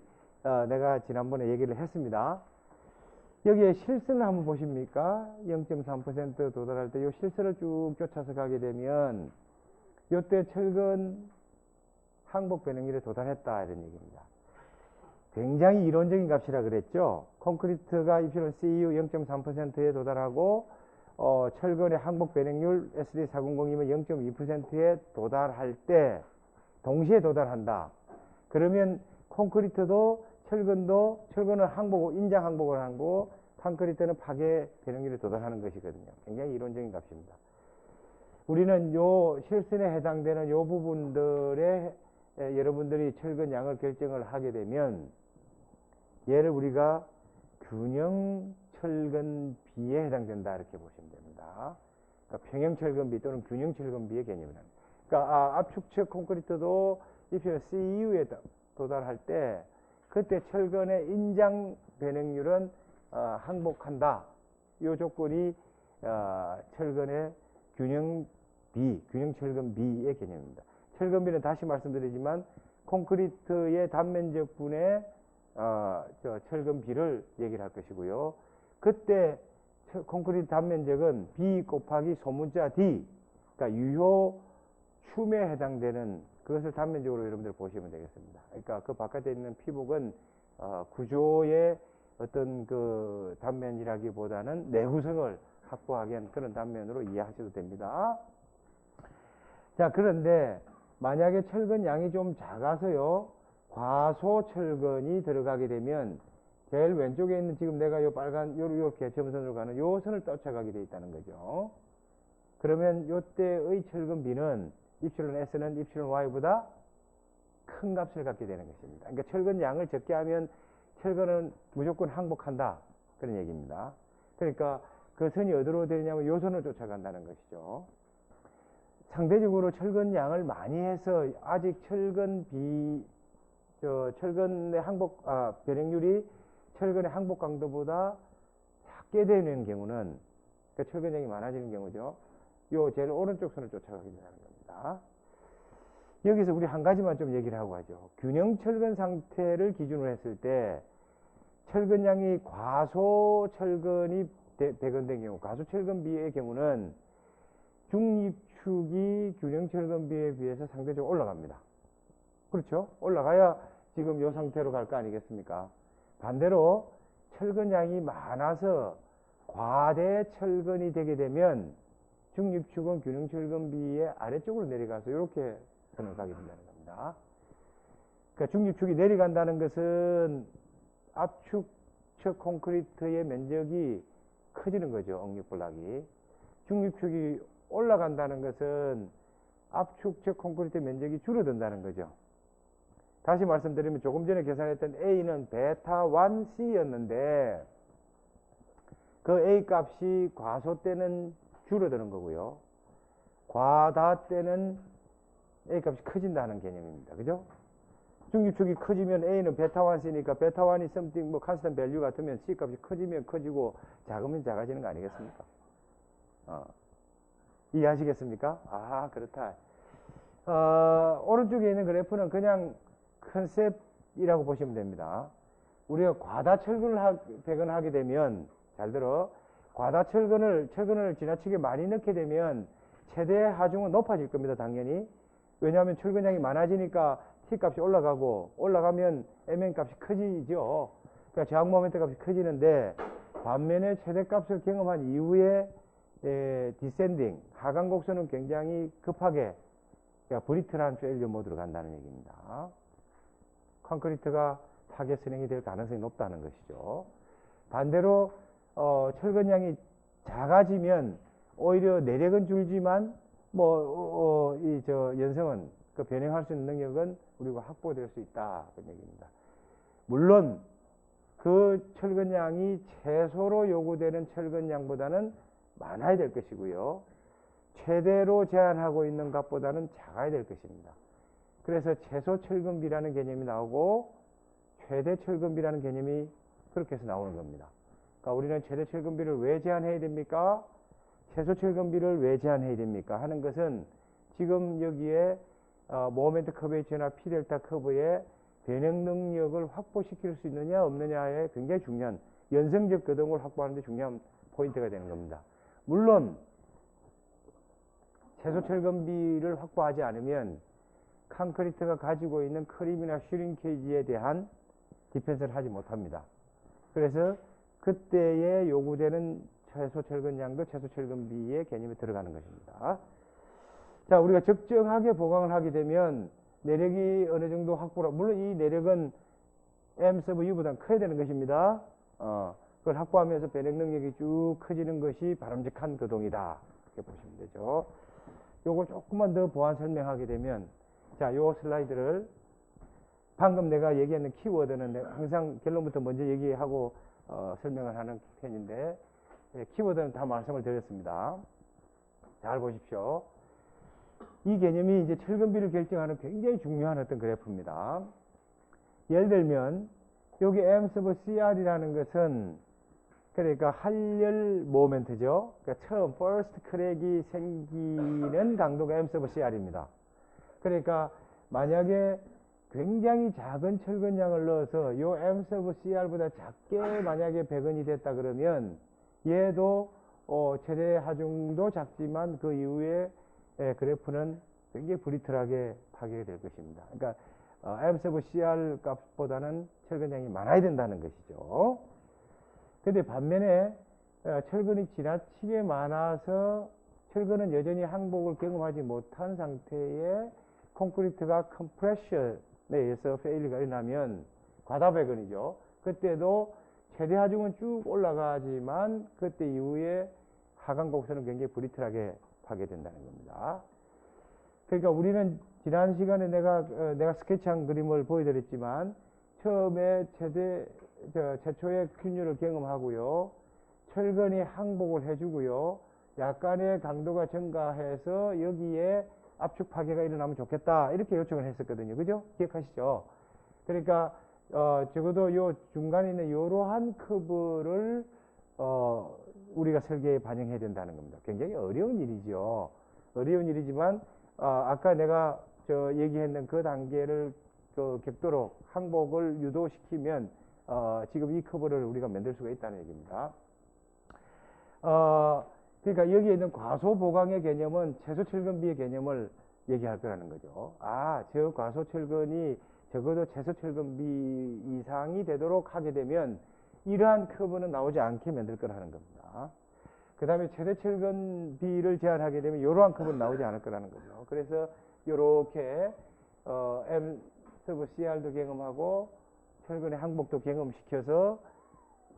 내가 지난번에 얘기를 했습니다. 여기에 실선을 한번 보십니까? 0.3% 도달할 때 요 실선을 쭉 쫓아서 가게 되면 요때 철근 항복 변형률에 도달했다 이런 얘기입니다. 굉장히 이론적인 값이라 그랬죠. 콘크리트가 입실론 CU 0.3%에 도달하고 철근의 항복 변형률 SD400이면 0.2%에 도달할 때 동시에 도달한다. 그러면 콘크리트도 철근은 항복, 인장 항복을 하고 콘크리트는 파괴 변형률에 도달하는 것이거든요. 굉장히 이론적인 값입니다. 우리는 요 실선에 해당되는 요 부분들에 여러분들이 철근 양을 결정을 하게 되면 얘를 우리가 균형 철근 비에 해당된다 이렇게 보시면 됩니다. 그러니까 평형 철근 비 또는 균형 철근 비의 개념이랍니다. 그러니까 압축적 콘크리트도 입시는 CU에 도달할 때 그때 철근의 인장 변형률은 항복한다. 이 조건이 철근의 균형 철근 비의 개념입니다. 철근 비는 다시 말씀드리지만 콘크리트의 단면적분의 철근 비를 얘기를 할 것이고요. 그때 콘크리트 단면적은 B 곱하기 소문자 D, 그러니까 유효 춤에 해당되는 그것을 단면적으로 여러분들 보시면 되겠습니다. 그러니까 그 바깥에 있는 피복은 구조의 어떤 그 단면이라기보다는 내구성을 확보하기 위한 그런 단면으로 이해하셔도 됩니다. 자, 그런데 만약에 철근 양이 좀 작아서요, 과소 철근이 들어가게 되면 제일 왼쪽에 있는 지금 내가 요 빨간 요렇게 점선으로 가는 요 선을 쫓아가게 돼 있다는 거죠. 그러면 요때의 철근 비는 입실론 S는 입실론 Y보다 큰 값을 갖게 되는 것입니다. 그러니까 철근 양을 적게 하면 철근은 무조건 항복한다. 그런 얘기입니다. 그러니까 그 선이 어디로 되냐면 요 선을 쫓아간다는 것이죠. 상대적으로 철근 양을 많이 해서 아직 철근의 항복, 변형률이 철근의 항복 강도보다 작게 되는 경우는, 그러니까 철근 양이 많아지는 경우죠. 요 제일 오른쪽 선을 쫓아가게 되는 겁니다. 여기서 우리 한 가지만 좀 얘기를 하고 하죠. 균형 철근 상태를 기준으로 했을 때 철근 양이 과소 철근이 배건된 경우, 과소 철근 비의 경우는 중립축이 균형 철근 비에 비해서 상대적으로 올라갑니다. 그렇죠? 올라가야 지금 이 상태로 갈 거 아니겠습니까? 반대로 철근 양이 많아서 과대 철근이 되게 되면 중립축은 균형 철근 비의 아래쪽으로 내려가서 이렇게 선을 가게 된다는 겁니다. 그러니까 중립축이 내려간다는 것은 압축적 콘크리트의 면적이 커지는 거죠. 억력블락이. 중립축이 올라간다는 것은 압축적 콘크리트 면적이 줄어든다는 거죠. 다시 말씀드리면 조금 전에 계산했던 A는 베타 1C였는데 그 A 값이 과소 때는 줄어드는 거고요. 과다 때는 A 값이 커진다는 개념입니다. 그죠? 중립축이 커지면 A는 베타 1C니까 베타 1이 something 뭐 constant value 같으면 C 값이 커지면 커지고 작으면 작아지는 거 아니겠습니까? 이해하시겠습니까? 그렇다. 오른쪽에 있는 그래프는 그냥 컨셉이라고 보시면 됩니다. 우리가 과다 철근을 배건하게 되면, 잘 들어, 과다 철근을 지나치게 많이 넣게 되면 최대 하중은 높아질 겁니다. 당연히. 왜냐하면 철근량이 많아지니까 T 값이 올라가면 MN 값이 커지죠. 그러니까 저항 모멘트 값이 커지는데, 반면에 최대값을 경험한 이후에 디센딩, 하강 곡선은 굉장히 급하게, 그러니까 브리틀한 페일리어 모드로 간다는 얘기입니다. 콘크리트가 파괴 선행이 될 가능성이 높다는 것이죠. 반대로 철근량이 작아지면 오히려 내력은 줄지만 연성은 그 변형할 수 있는 능력은 우리가 확보될 수 있다 그런 얘기입니다. 물론 그 철근량이 최소로 요구되는 철근량보다는 많아야 될 것이고요. 최대로 제한하고 있는 값보다는 작아야 될 것입니다. 그래서 최소 철근비라는 개념이 나오고 최대 철근비라는 개념이 그렇게 해서 나오는 겁니다. 그러니까 우리는 최대 철근비를 왜 제한해야 됩니까? 최소 철근비를 왜 제한해야 됩니까? 하는 것은 지금 여기에 모멘트 커베이처나 P델타 커브의 변형 능력을 확보시킬 수 있느냐 없느냐에 굉장히 중요한 연성적 거동을 확보하는 데 중요한 포인트가 되는 겁니다. 물론 최소 철근비를 확보하지 않으면 콘크리트가 가지고 있는 크림이나 슈링케이지에 대한 디펜스를 하지 못합니다. 그래서 그때에 요구되는 최소 철근량도 최소 철근비의 개념에 들어가는 것입니다. 자, 우리가 적정하게 보강을 하게 되면 내력이 어느 정도 확보라, 물론 이 내력은 M sub U보다 커야 되는 것입니다. 그걸 확보하면서 변형 능력이 쭉 커지는 것이 바람직한 거동이다. 이렇게 보시면 되죠. 요걸 조금만 더 보완 설명하게 되면, 자, 요 슬라이드를 방금 내가 얘기하는 키워드는 내가 항상 결론부터 먼저 얘기하고 설명을 하는 편인데, 키워드는 다 말씀을 드렸습니다. 잘 보십시오. 이 개념이 이제 철근비를 결정하는 굉장히 중요한 어떤 그래프입니다. 예를 들면 여기 M sub CR이라는 것은 그러니까 할열 모멘트죠. 그러니까 처음 first crack이 생기는 강도가 M sub CR입니다. 그러니까 만약에 굉장히 작은 철근량을 넣어서 요 M sub CR보다 작게 만약에 배건이 됐다 그러면 얘도 최대 하중도 작지만 그 이후에 그래프는 굉장히 브리틀하게 파괴가 될 것입니다. 그러니까 M sub CR 값보다는 철근량이 많아야 된다는 것이죠. 근데 반면에 철근이 지나치게 많아서 철근은 여전히 항복을 경험하지 못한 상태에 콘크리트가 컴프레션에 의해서 페일리가 일어나면 과다배건이죠. 그때도 최대 하중은 쭉 올라가지만 그때 이후에 하강 곡선은 굉장히 브리틀하게 파괴된다는 겁니다. 그러니까 우리는 지난 시간에 내가 스케치한 그림을 보여드렸지만 처음에 최초의 균열을 경험하고요. 철근이 항복을 해주고요. 약간의 강도가 증가해서 여기에 압축 파괴가 일어나면 좋겠다. 이렇게 요청을 했었거든요. 그죠? 기억하시죠? 그러니까 적어도 요 중간에 있는 이러한 커브를 우리가 설계에 반영해야 된다는 겁니다. 굉장히 어려운 일이죠. 어려운 일이지만 아까 내가 얘기했는 그 단계를 격도록 항복을 유도시키면 지금 이 커브를 우리가 만들 수가 있다는 얘기입니다. 그러니까 여기에 있는 과소 보강의 개념은 최소 철근비의 개념을 얘기할 거라는 거죠. 저 과소 철근이 적어도 최소 철근비 이상이 되도록 하게 되면 이러한 커브는 나오지 않게 만들 거라는 겁니다. 그 다음에 최대 철근비를 제한하게 되면 이러한 커브는 나오지 않을 거라는 거죠. 그래서 이렇게 M sub CR도 경험하고 철근의 항복도 경험시켜서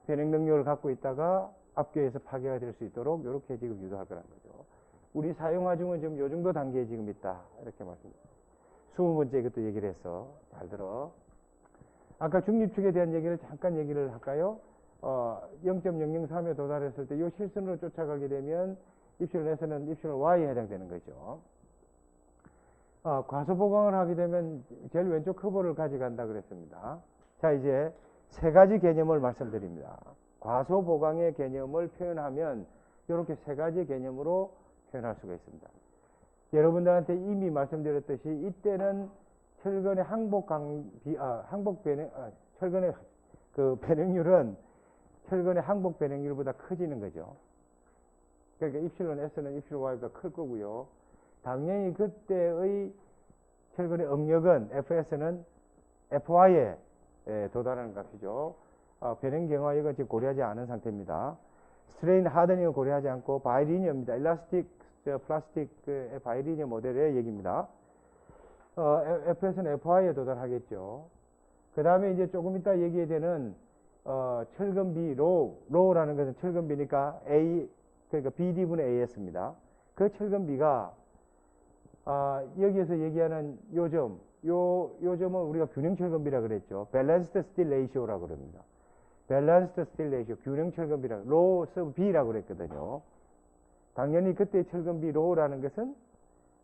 변형 능력을 갖고 있다가 앞뒤에서 파괴가 될 수 있도록 이렇게 지금 유도할 거라는 거죠. 우리 사용하중은 지금 요 정도 단계에 지금 있다. 이렇게 말씀드립니다. 20번째 이것도 얘기를 했어. 잘 들어. 아까 중립축에 대한 얘기를 잠깐 얘기를 할까요? 0.003에 도달했을 때 이 실선으로 쫓아가게 되면 입실 S는 입실 Y에 해당되는 거죠. 과소 보강을 하게 되면 제일 왼쪽 커브를 가져간다 그랬습니다. 자, 이제 세 가지 개념을 말씀드립니다. 과소 보강의 개념을 표현하면 이렇게 세 가지 개념으로 표현할 수가 있습니다. 여러분들한테 이미 말씀드렸듯이 이때는 철근의 철근의 그 변형률은 철근의 항복 변형률보다 커지는 거죠. 그러니까 입실론 S는 입실론 Y보다 클 거고요. 당연히 그때의 철근의 응력은 FS는 FY에 도달하는 값이죠. 변형 경화력은 지금 고려하지 않은 상태입니다. 스트레인 하드닝을 고려하지 않고 바이리니어입니다. 일라스틱 플라스틱의 바이리니어 모델의 얘기입니다. FS는 FY에 도달하겠죠. 그 다음에 이제 조금 이따 얘기해야 되는 철근비 로우라는 것은 철근비니까 그러니까 BD분의 AS입니다. 그 철근비가 여기에서 얘기하는 요점은 우리가 균형 철근비라 그랬죠. 밸런스드 스틸 레이시오라고 그럽니다. 밸런스드 스틸 레이시오, 균형 철근비라, 로우 서브 B라고 그랬거든요. 당연히 그때 철근비 로우라는 것은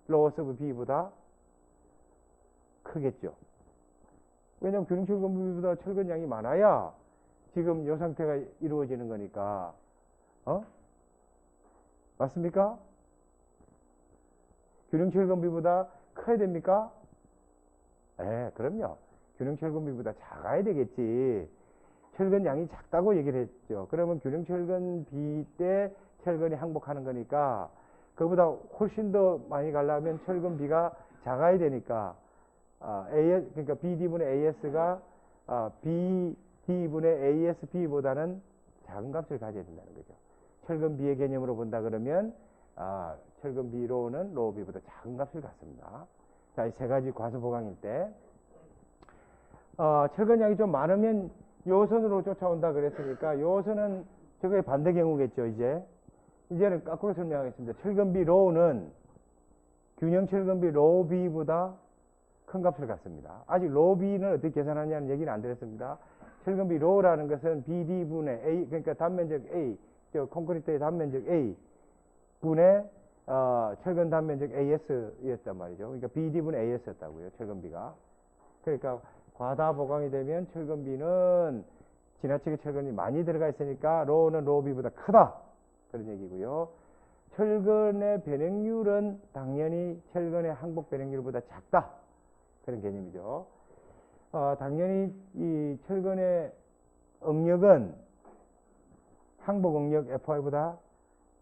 로우 서브 B보다 크겠죠. 왜냐하면 균형 철근비보다 철근량이 많아야 지금 이 상태가 이루어지는 거니까. 맞습니까? 균형 철근비보다 커야 됩니까? 그럼요. 균형 철근비보다 작아야 되겠지. 철근량이 작다고 얘기를 했죠. 그러면 균형 철근비 때 철근이 항복하는 거니까 그보다 훨씬 더 많이 가려면 철근비가 작아야 되니까 그러니까 BD분의 AS가 BD분의 ASB보다는 작은 값을 가져야 된다는 거죠. 철근비의 개념으로 본다 그러면 철근비 로우는 로우 B보다 작은 값을 갖습니다. 자, 이 세 가지 과소 보강일 때 철근량이 좀 많으면 요선으로 쫓아온다 그랬으니까 요선은 저거의 반대 경우겠죠. 이제는 거꾸로 설명하겠습니다. 철근비 로우는 균형 철근비 로우 B보다 큰 값을 갖습니다. 아직 로우 B는 어떻게 계산하냐는 얘기는 안 드렸습니다. 철근비 로우라는 것은 BD분의 A, 그러니까 단면적 A, 콘크리트의 단면적 A 분의 철근 단면적 AS였단 말이죠. 그러니까 BD분의 AS였다고요. 철근비가. 그러니까 과다 보강이 되면 철근비는 지나치게 철근이 많이 들어가 있으니까 로우는 로우 B보다 크다. 그런 얘기고요. 철근의 변형률은 당연히 철근의 항복 변형률보다 작다. 그런 개념이죠. 당연히 이 철근의 응력은 항복 응력 FI보다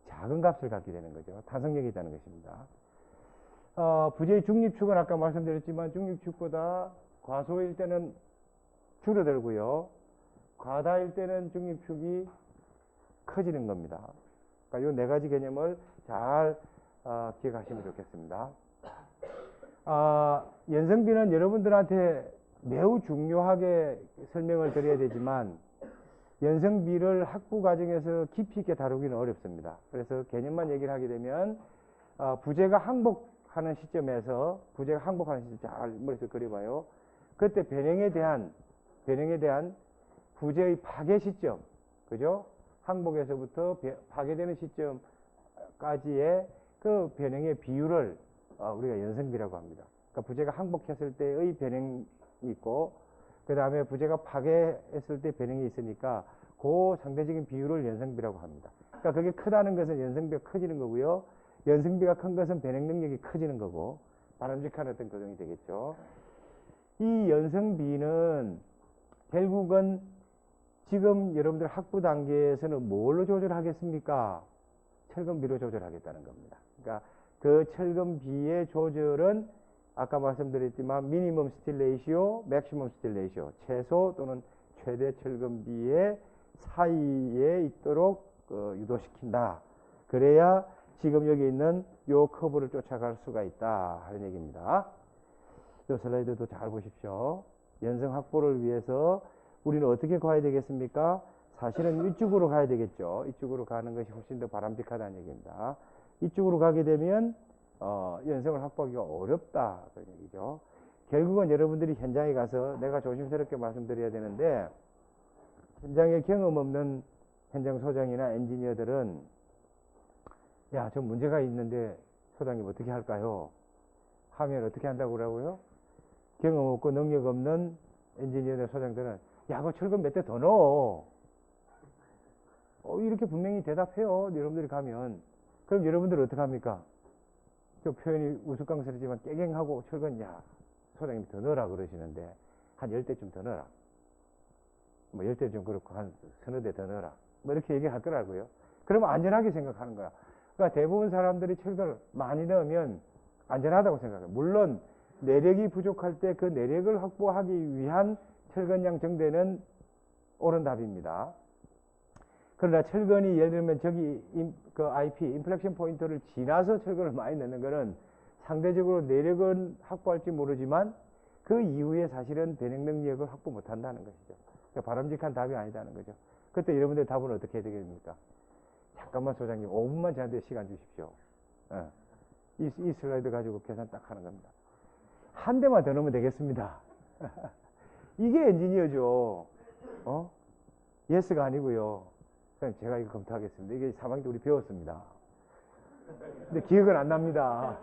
작은 값을 갖게 되는 거죠. 탄성력이 있다는 것입니다. 부재의 중립축은 아까 말씀드렸지만 중립축보다 과소일 때는 줄어들고요. 과다일 때는 중립축이 커지는 겁니다. 그러니까 이 네 가지 개념을 잘 기억하시면 좋겠습니다. 연성비는 여러분들한테 매우 중요하게 설명을 드려야 되지만 연성비를 학부 과정에서 깊이 있게 다루기는 어렵습니다. 그래서 개념만 얘기를 하게 되면 부재가 항복하는 시점에서 부재가 항복하는 시점 잘 머릿속에 그려봐요. 그때 변형에 대한 부재의 파괴 시점, 그죠? 항복에서부터 파괴되는 시점까지의 그 변형의 비율을 우리가 연성비라고 합니다. 그러니까 부재가 항복했을 때의 변형이 있고, 그 다음에 부재가 파괴했을 때 변형이 있으니까 그 상대적인 비율을 연성비라고 합니다. 그러니까 그게 크다는 것은 연성비가 커지는 거고요. 연성비가 큰 것은 변형 능력이 커지는 거고, 바람직한 어떤 거동이 되겠죠. 이 연성비는 결국은 지금 여러분들 학부 단계에서는 뭘로 조절하겠습니까? 철근비로 조절하겠다는 겁니다. 그러니까 그 철근비의 조절은 아까 말씀드렸지만 미니멈 스틸 레이시오, 맥시멈 스틸 레이시오, 최소 또는 최대 철근비의 사이에 있도록 유도시킨다. 그래야 지금 여기 있는 요 커브를 쫓아갈 수가 있다 하는 얘기입니다. 이 슬라이드도 잘 보십시오. 연성 확보를 위해서 우리는 어떻게 가야 되겠습니까? 사실은 이쪽으로 가야 되겠죠. 이쪽으로 가는 것이 훨씬 더 바람직하다는 얘기입니다. 이쪽으로 가게 되면 연성을 확보하기가 어렵다 그런 얘기죠. 결국은 여러분들이 현장에 가서 내가 조심스럽게 말씀드려야 되는데, 현장에 경험 없는 현장 소장이나 엔지니어들은 야, 저 문제가 있는데 소장님 어떻게 할까요? 하면 어떻게 한다고 그러고요? 경험 없고 능력 없는 엔지니어나 소장들은 야, 그 철근 몇 대 더 넣어. 이렇게 분명히 대답해요. 여러분들이 가면. 그럼 여러분들은 어떻게 합니까? 저 표현이 우스꽝스럽지만 깨갱하고 철근, 야, 소장님 더 넣으라 그러시는데 한 10대쯤 더 넣어라. 뭐 10대 좀 그렇고 한 서너 대 더 넣어라. 뭐 이렇게 얘기할 거라고요. 그러면 안전하게 생각하는 거야. 그러니까 대부분 사람들이 철근을 많이 넣으면 안전하다고 생각해요. 물론 내력이 부족할 때 그 내력을 확보하기 위한 철근량 정대는 옳은 답입니다. 그러나 철근이 예를 들면 저기 그 IP, 인플렉션 포인트를 지나서 철근을 많이 넣는 거는 상대적으로 내력은 확보할지 모르지만 그 이후에 사실은 변형 능력을 확보 못 한다는 것이죠. 그러니까 바람직한 답이 아니다는 거죠. 그때 여러분들 답은 어떻게 해야 되겠습니까? 잠깐만 소장님 5분만 저한테 시간 주십시오. 이 슬라이드 가지고 계산 딱 하는 겁니다. 한 대만 더 넣으면 되겠습니다. 이게 엔지니어죠. 예스가 아니고요. 그냥 제가 이거 검토하겠습니다. 이게 3학년 때 우리 배웠습니다. 근데 기억은 안 납니다.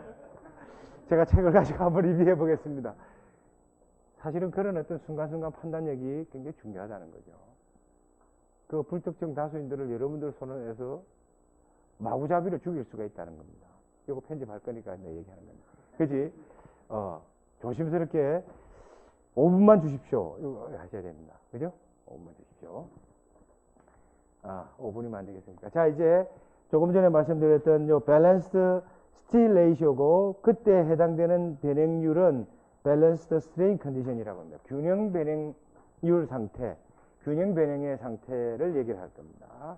제가 책을 가지고 한번 리뷰해 보겠습니다. 사실은 그런 어떤 순간순간 판단력이 굉장히 중요하다는 거죠. 그 불특정 다수인들을 여러분들 손에서 마구잡이로 죽일 수가 있다는 겁니다. 이거 편집할 거니까 내 얘기하는 겁니다. 그지? 조심스럽게 5분만 주십시오. 이거 하셔야 됩니다. 그죠? 5분만 주십시오. 5분이면 안 되겠습니까? 자, 이제 조금 전에 말씀드렸던 요 밸런스드 스틸 레이시오고, 그때 해당되는 변형률은 밸런스드 스트레인 컨디션이라고 합니다. 균형 변형률 상태, 균형 변형의 상태를 얘기를 할 겁니다.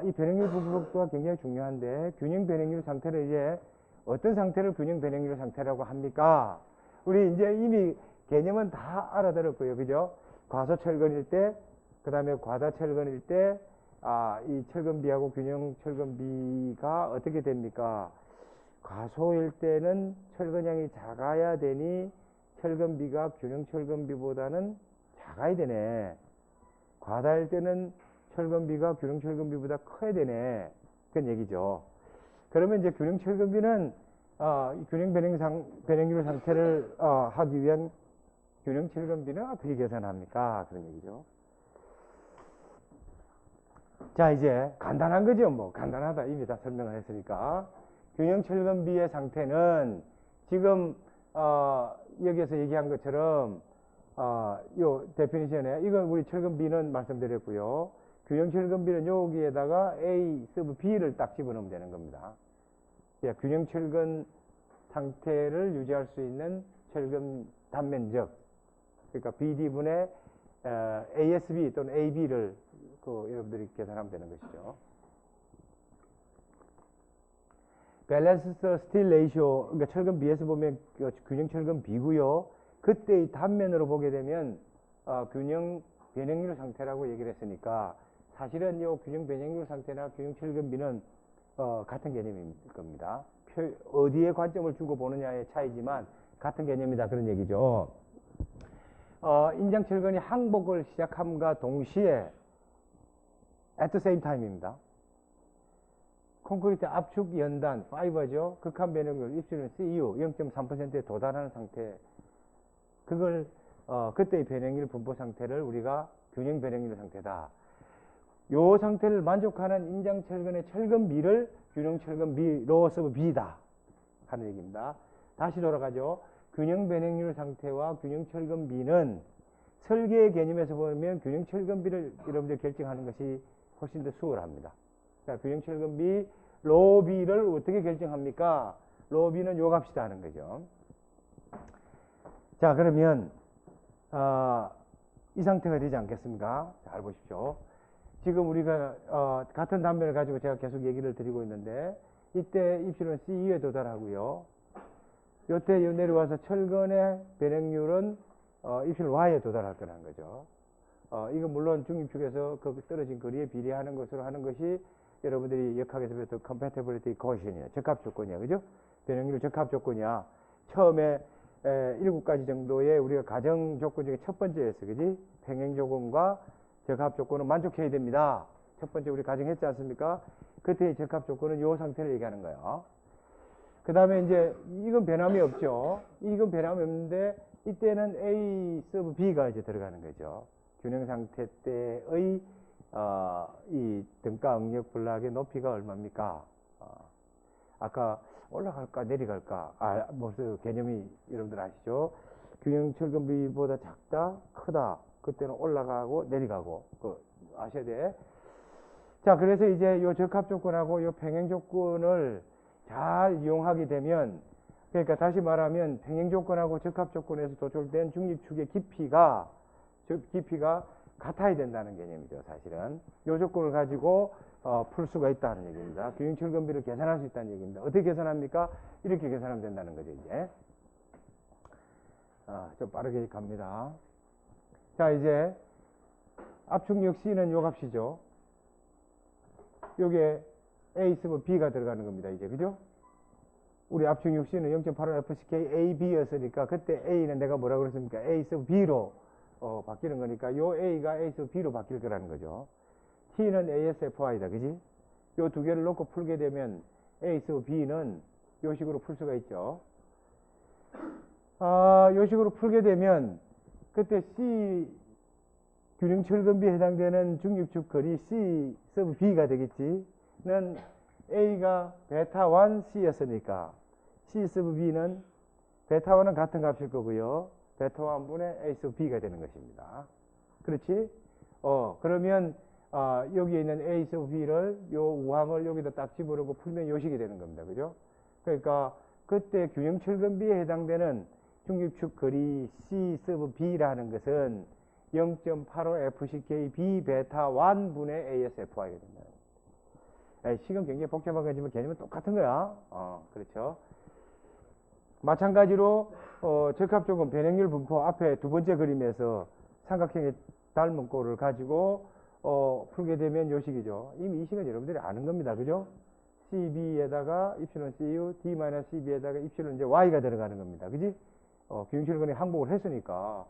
이 변형률 분석도가 굉장히 중요한데, 균형 변형률 상태를 이제 어떤 상태를 균형 변형률 상태라고 합니까? 우리 이제 이미 개념은 다 알아들었고요. 그죠? 과소철근일 때, 그 다음에 과다철근일 때, 이 철근비하고 균형철근비가 어떻게 됩니까? 과소일 때는 철근량이 작아야 되니 철근비가 균형철근비보다는 작아야 되네. 과다일 때는 철근비가 균형철근비보다 커야 되네. 그런 얘기죠. 그러면 이제 균형철근비는 균형 변형률 상태를 하기 위한 균형철근비는 어떻게 계산합니까? 그런 얘기죠. 자, 이제 간단한 거죠. 뭐 간단하다 이미 다 설명을 했으니까. 균형철근비의 상태는 지금 여기에서 얘기한 것처럼 요 데피니션에 이건 우리 철근비는 말씀드렸고요. 균형철근비는 여기에다가 A 서브 B를 딱 집어넣으면 되는 겁니다. 균형철근 상태를 유지할 수 있는 철근 단면적, 그러니까 BD분의 ASB 또는 AB를 여러분들이 계산하면 되는 것이죠. 밸런스 스틸 레이쇼, 그러니까 철근 B에서 보면 균형 철근 B고요. 그때의 단면으로 보게 되면 균형 변형률 상태라고 얘기를 했으니까 사실은 이 균형 변형률 상태나 균형 철근 B는 같은 개념일 겁니다. 어디에 관점을 주고 보느냐의 차이지만 같은 개념이다 그런 얘기죠. 인장철근이 항복을 시작함과 동시에 at the same time입니다. 콘크리트 압축 연단 파이버죠. 극한 변형률 입술은 CU 0.3%에 도달하는 상태. 그걸 그때의 변형률 분포 상태를 우리가 균형 변형률 상태다. 요 상태를 만족하는 인장철근의 철근비를 균형 철근비로 서브 B다 하는 얘기입니다. 다시 돌아가죠. 균형 변형률 상태와 균형 철근비는 설계의 개념에서 보면 균형 철근비를 여러분들 결정하는 것이 훨씬 더 수월합니다. 자, 균형 철근비 로비를 어떻게 결정합니까? 로비는 요 값이다 하는 거죠. 자, 그러면 이 상태가 되지 않겠습니까? 잘 보십시오. 지금 우리가 같은 단면을 가지고 제가 계속 얘기를 드리고 있는데 이때 입술은 CU에 도달하고요. 요때 내려와서 철근의 변형률은 입술 Y에 도달할 거라는 거죠. 이거 물론 중립축에서 그 떨어진 거리에 비례하는 것으로 하는 것이 여러분들이 역학에서 배웠던 compatibility coefficient이야. 적합 조건이야. 그죠? 변형률 적합 조건이야. 처음에 7가지 정도의 우리가 가정 조건 중에 첫 번째였어. 그지? 평행 조건과 적합 조건은 만족해야 됩니다. 첫 번째 우리 가정했지 않습니까? 그때의 적합 조건은 이 상태를 얘기하는 거예요. 그 다음에 이제 이건 변함이 없죠. 이건 변함이 없는데 이때는 A 서브 B가 이제 들어가는 거죠. 균형 상태 때의 이 등가 응력 블락의 높이가 얼마입니까? 아까 올라갈까 내려갈까 무슨 개념이 여러분들 아시죠? 균형 철근비보다 작다 크다 그때는 올라가고 내려가고 아셔야 돼. 자, 그래서 이제 요 적합 조건하고 요 평행 조건을 잘 이용하게 되면, 그러니까 다시 말하면 평행 조건하고 적합 조건에서 도출된 중립축의 깊이가 같아야 된다는 개념이죠. 사실은 요 조건을 가지고 풀 수가 있다는 얘기입니다. 균형 철근비를 계산할 수 있다는 얘기입니다. 어떻게 계산합니까? 이렇게 계산하면 된다는 거죠. 이제 좀 빠르게 갑니다. 자, 이제 압축력 C는 요 값이죠. 요게 A 쓰면 B가 들어가는 겁니다. 이제 그죠? 우리 압축력 C는 0.85 FCK AB였으니까 그때 A는 내가 뭐라고 그랬습니까? A 쓰면 B로 바뀌는 거니까 요 A가 A 쓰면 B로 바뀔 거라는 거죠. T는 ASFI다. 그지? 요 두 개를 놓고 풀게 되면 A 쓰면 B는 요 식으로 풀 수가 있죠. 요 식으로 풀게 되면 그때 C 균형 철근비에 해당되는 중립축 거리 C 서브 B가 되겠지. 는 A가 베타 1 C였으니까 C 서브 B는 베타 1은 같은 값일 거고요. 베타 1분의 A 서브 B가 되는 것입니다. 그렇지? 그러면 여기에 있는 A 서브 B를 요 우항을 여기다 딱 집어넣고 풀면 요 식이 되는 겁니다. 그죠? 그러니까 그때 균형 철근비에 해당되는 중립축 거리 C 서브 B라는 것은 0.85 FCK B 베타 1분의 ASFI가 된다. 식은 굉장히 복잡한 거지만 개념은 똑같은 거야. 그렇죠. 마찬가지로 적합조건 변형률 분포 앞에 두 번째 그림에서 삼각형의 닮은 꼴을 가지고 풀게 되면 요 식이죠. 이미 이 식은 여러분들이 아는 겁니다. 그죠? CB에다가 입실론 CU, D-CB에다가 입실론 이제 Y가 들어가는 겁니다. 그지? 기능철근에 항복을 했으니까.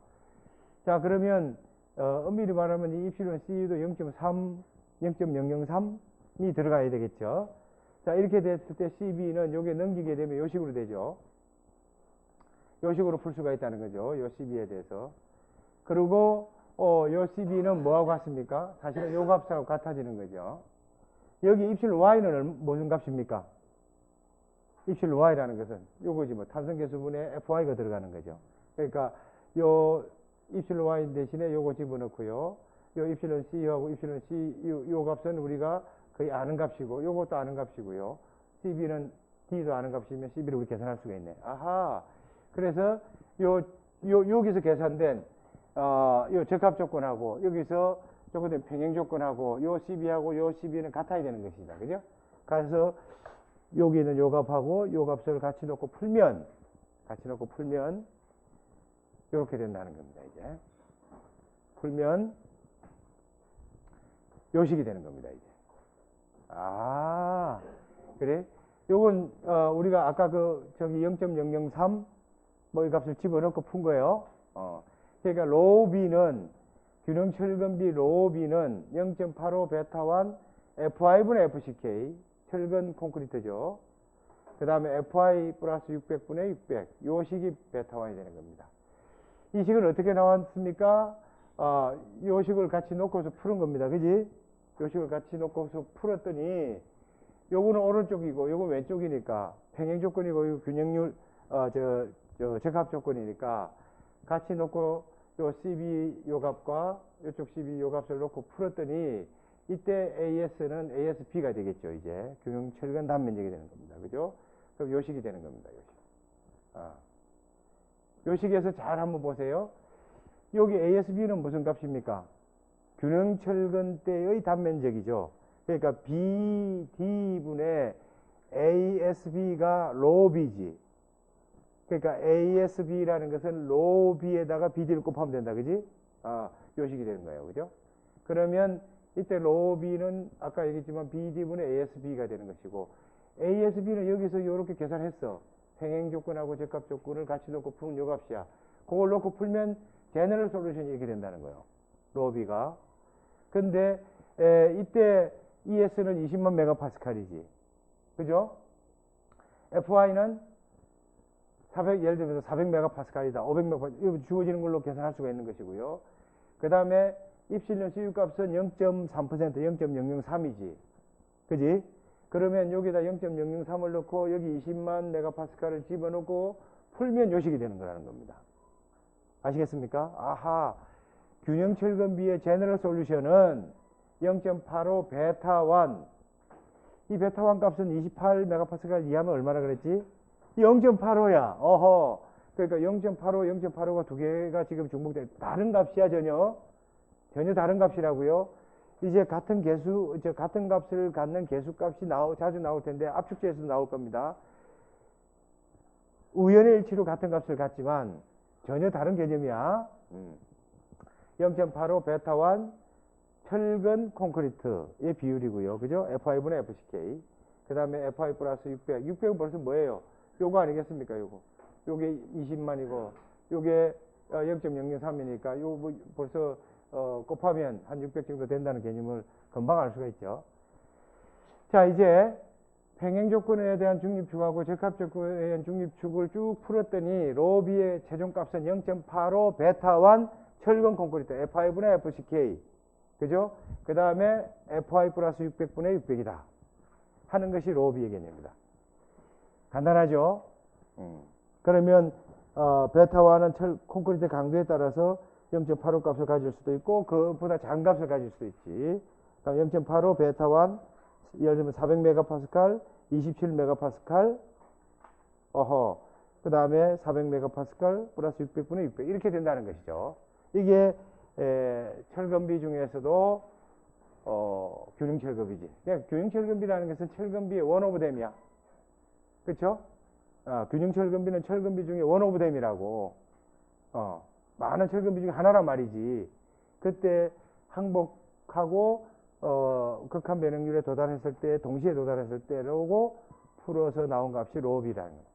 자, 그러면, 엄밀히 말하면 이 입실론 CU도 0.3, 0.003이 들어가야 되겠죠. 자, 이렇게 됐을 때 CB는 요게 넘기게 되면 요 식으로 되죠. 요 식으로 풀 수가 있다는 거죠. 요 CB에 대해서. 그리고, 요 CB는 뭐하고 같습니까? 사실은 요 값하고 같아지는 거죠. 여기 입실론 Y는 무슨 값입니까? 입실론 Y라는 것은 요거지 뭐 탄성계수분에 FY가 들어가는 거죠. 그러니까 요 입실론 Y 대신에 요거 집어넣고요. 요 입실론 C하고 입실론 C 요 값은 우리가 거의 아는 값이고 요것도 아는 값이고요. CB는 D도 아는 값이면 CB를 우리 계산할 수가 있네. 아하. 그래서 여기서 계산된 요 적합 조건하고 여기서 조건된 평행 조건하고 요 CB하고 요 CB는 같아야 되는 것이다. 그죠? 그래서 여기는 요 값하고 요 값을 같이 놓고 풀면 이렇게 된다는 겁니다. 이제 풀면 요 식이 되는 겁니다. 이제 그래? 요건 우리가 아까 저기 0.003 뭐 이 값을 집어넣고 푼 거예요. 그러니까 로우 B는 균형 철근비 로우 B는 0.85 베타1 FI분의 FCK 철근 콘크리트죠. 그 다음에 FI 플러스 600분의 600 요 식이 베타1이 되는 겁니다. 이 식은 어떻게 나왔습니까? 요 식을 같이 놓고서 푸는 겁니다. 그지? 요 식을 같이 놓고서 풀었더니 요거는 오른쪽이고 요거 왼쪽이니까 평행 조건이고 요 균형률 적합 조건이니까 같이 놓고 요 CB 요 값과 요쪽 CB 요 값을 놓고 풀었더니 이때 AS는 ASB가 되겠죠. 이제 균형 철근 단면적이 되는 겁니다. 그죠? 그럼 요 식이 되는 겁니다. 요 식. 요 식에서 잘 한번 보세요. 여기 ASB는 무슨 값입니까? 균형 철근 때의 단면적이죠. 그러니까 BD분의 ASB가 로우 B지. 그러니까 ASB라는 것은 로우 B에다가 BD를 곱하면 된다. 그지? 요 식이 되는 거예요. 그죠? 그러면 이때 로우 B는 아까 얘기했지만 BD분의 ASB가 되는 것이고 ASB는 여기서 이렇게 계산했어. 평행 조건하고 적합 조건을 같이 놓고 푸는 요 값이야. 그걸 놓고 풀면 제너럴 솔루션이 이렇게 된다는 거예요. 로우 B가. 근데 이때 ES는 20만 메가파스칼이지. 그죠? FI는 예를 들면서 400메가파스칼이다. 500메가파스칼 주어지는 걸로 계산할 수가 있는 것이고요. 그 다음에 입실련 CU 값은 0.3%, 0.003이지. 그지? 그러면 여기다 0.003을 넣고 여기 20만 메가파스칼을 집어넣고 풀면 요식이 되는 거라는 겁니다. 아시겠습니까? 아하. 균형 철근비의 제너럴 솔루션은 0.85 베타1. 이 베타1 값은 28 메가파스칼 이하면 얼마나 그랬지? 0.85야. 어허. 그러니까 0.85, 0.85가 두 개가 지금 중복돼. 다른 값이야, 전혀. 전혀 다른 값이라고요. 이제 같은 값을 갖는 개수값이 자주 나올 텐데 압축제에서도 나올 겁니다. 우연의 일치로 같은 값을 갖지만 전혀 다른 개념이야. 0.85 베타1 철근 콘크리트의 비율이고요. 그죠? FI분의 FCK. 그 다음에 FI 플러스 600. 600은 벌써 뭐예요? 요거 아니겠습니까? 요게 20만이고, 요게 0.003이니까, 요 뭐 벌써 곱하면 한 600 정도 된다는 개념을 금방 알 수가 있죠. 자, 이제 평행 조건에 대한 중립축하고 적합 조건에 대한 중립축을 쭉 풀었더니 로비의 최종값은 0.85 베타1 철근 콘크리트 FI분의 FCK. 그죠? 그 다음에 FI 플러스 600분의 600이다. 하는 것이 로비의 개념입니다. 간단하죠? 그러면 베타1은 콘크리트 강도에 따라서 0.85 값을 가질 수도 있고 그보다 작은 값을 가질 수도 있지. 0.85 베타1 예를 들면 400메가파스칼, 27메가파스칼, 그 다음에 400메가파스칼 플러스 600분의 600 이렇게 된다는 것이죠. 이게 철근비 중에서도 균형 철근비지. 그러니까 균형 철근비라는 것은 철근비의 원 오브 댐이야. 그렇죠? 균형 철근비는 철근비 중에 원 오브 댐이라고, 많은 철근비 중에 하나란 말이지. 그때 항복하고, 극한 변형률에 도달했을 때, 동시에 도달했을 때라고 풀어서 나온 값이 로비라는 거예요.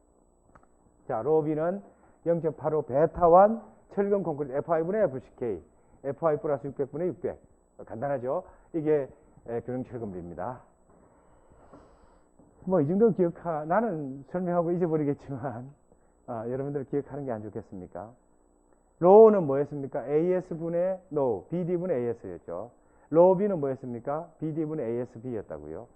자, 로비는 0.85 베타1 철근 콘크리트 F5분의 FCK, F5 플러스 600분의 600. 간단하죠? 이게 균형 철근비입니다. 뭐 이 정도 나는 설명하고 잊어버리겠지만 여러분들 기억하는 게 안 좋겠습니까? 로우는 뭐였습니까? AS분의 로우, BD분의 AS였죠. 로우비는 뭐였습니까? BD분의 ASB였다고요.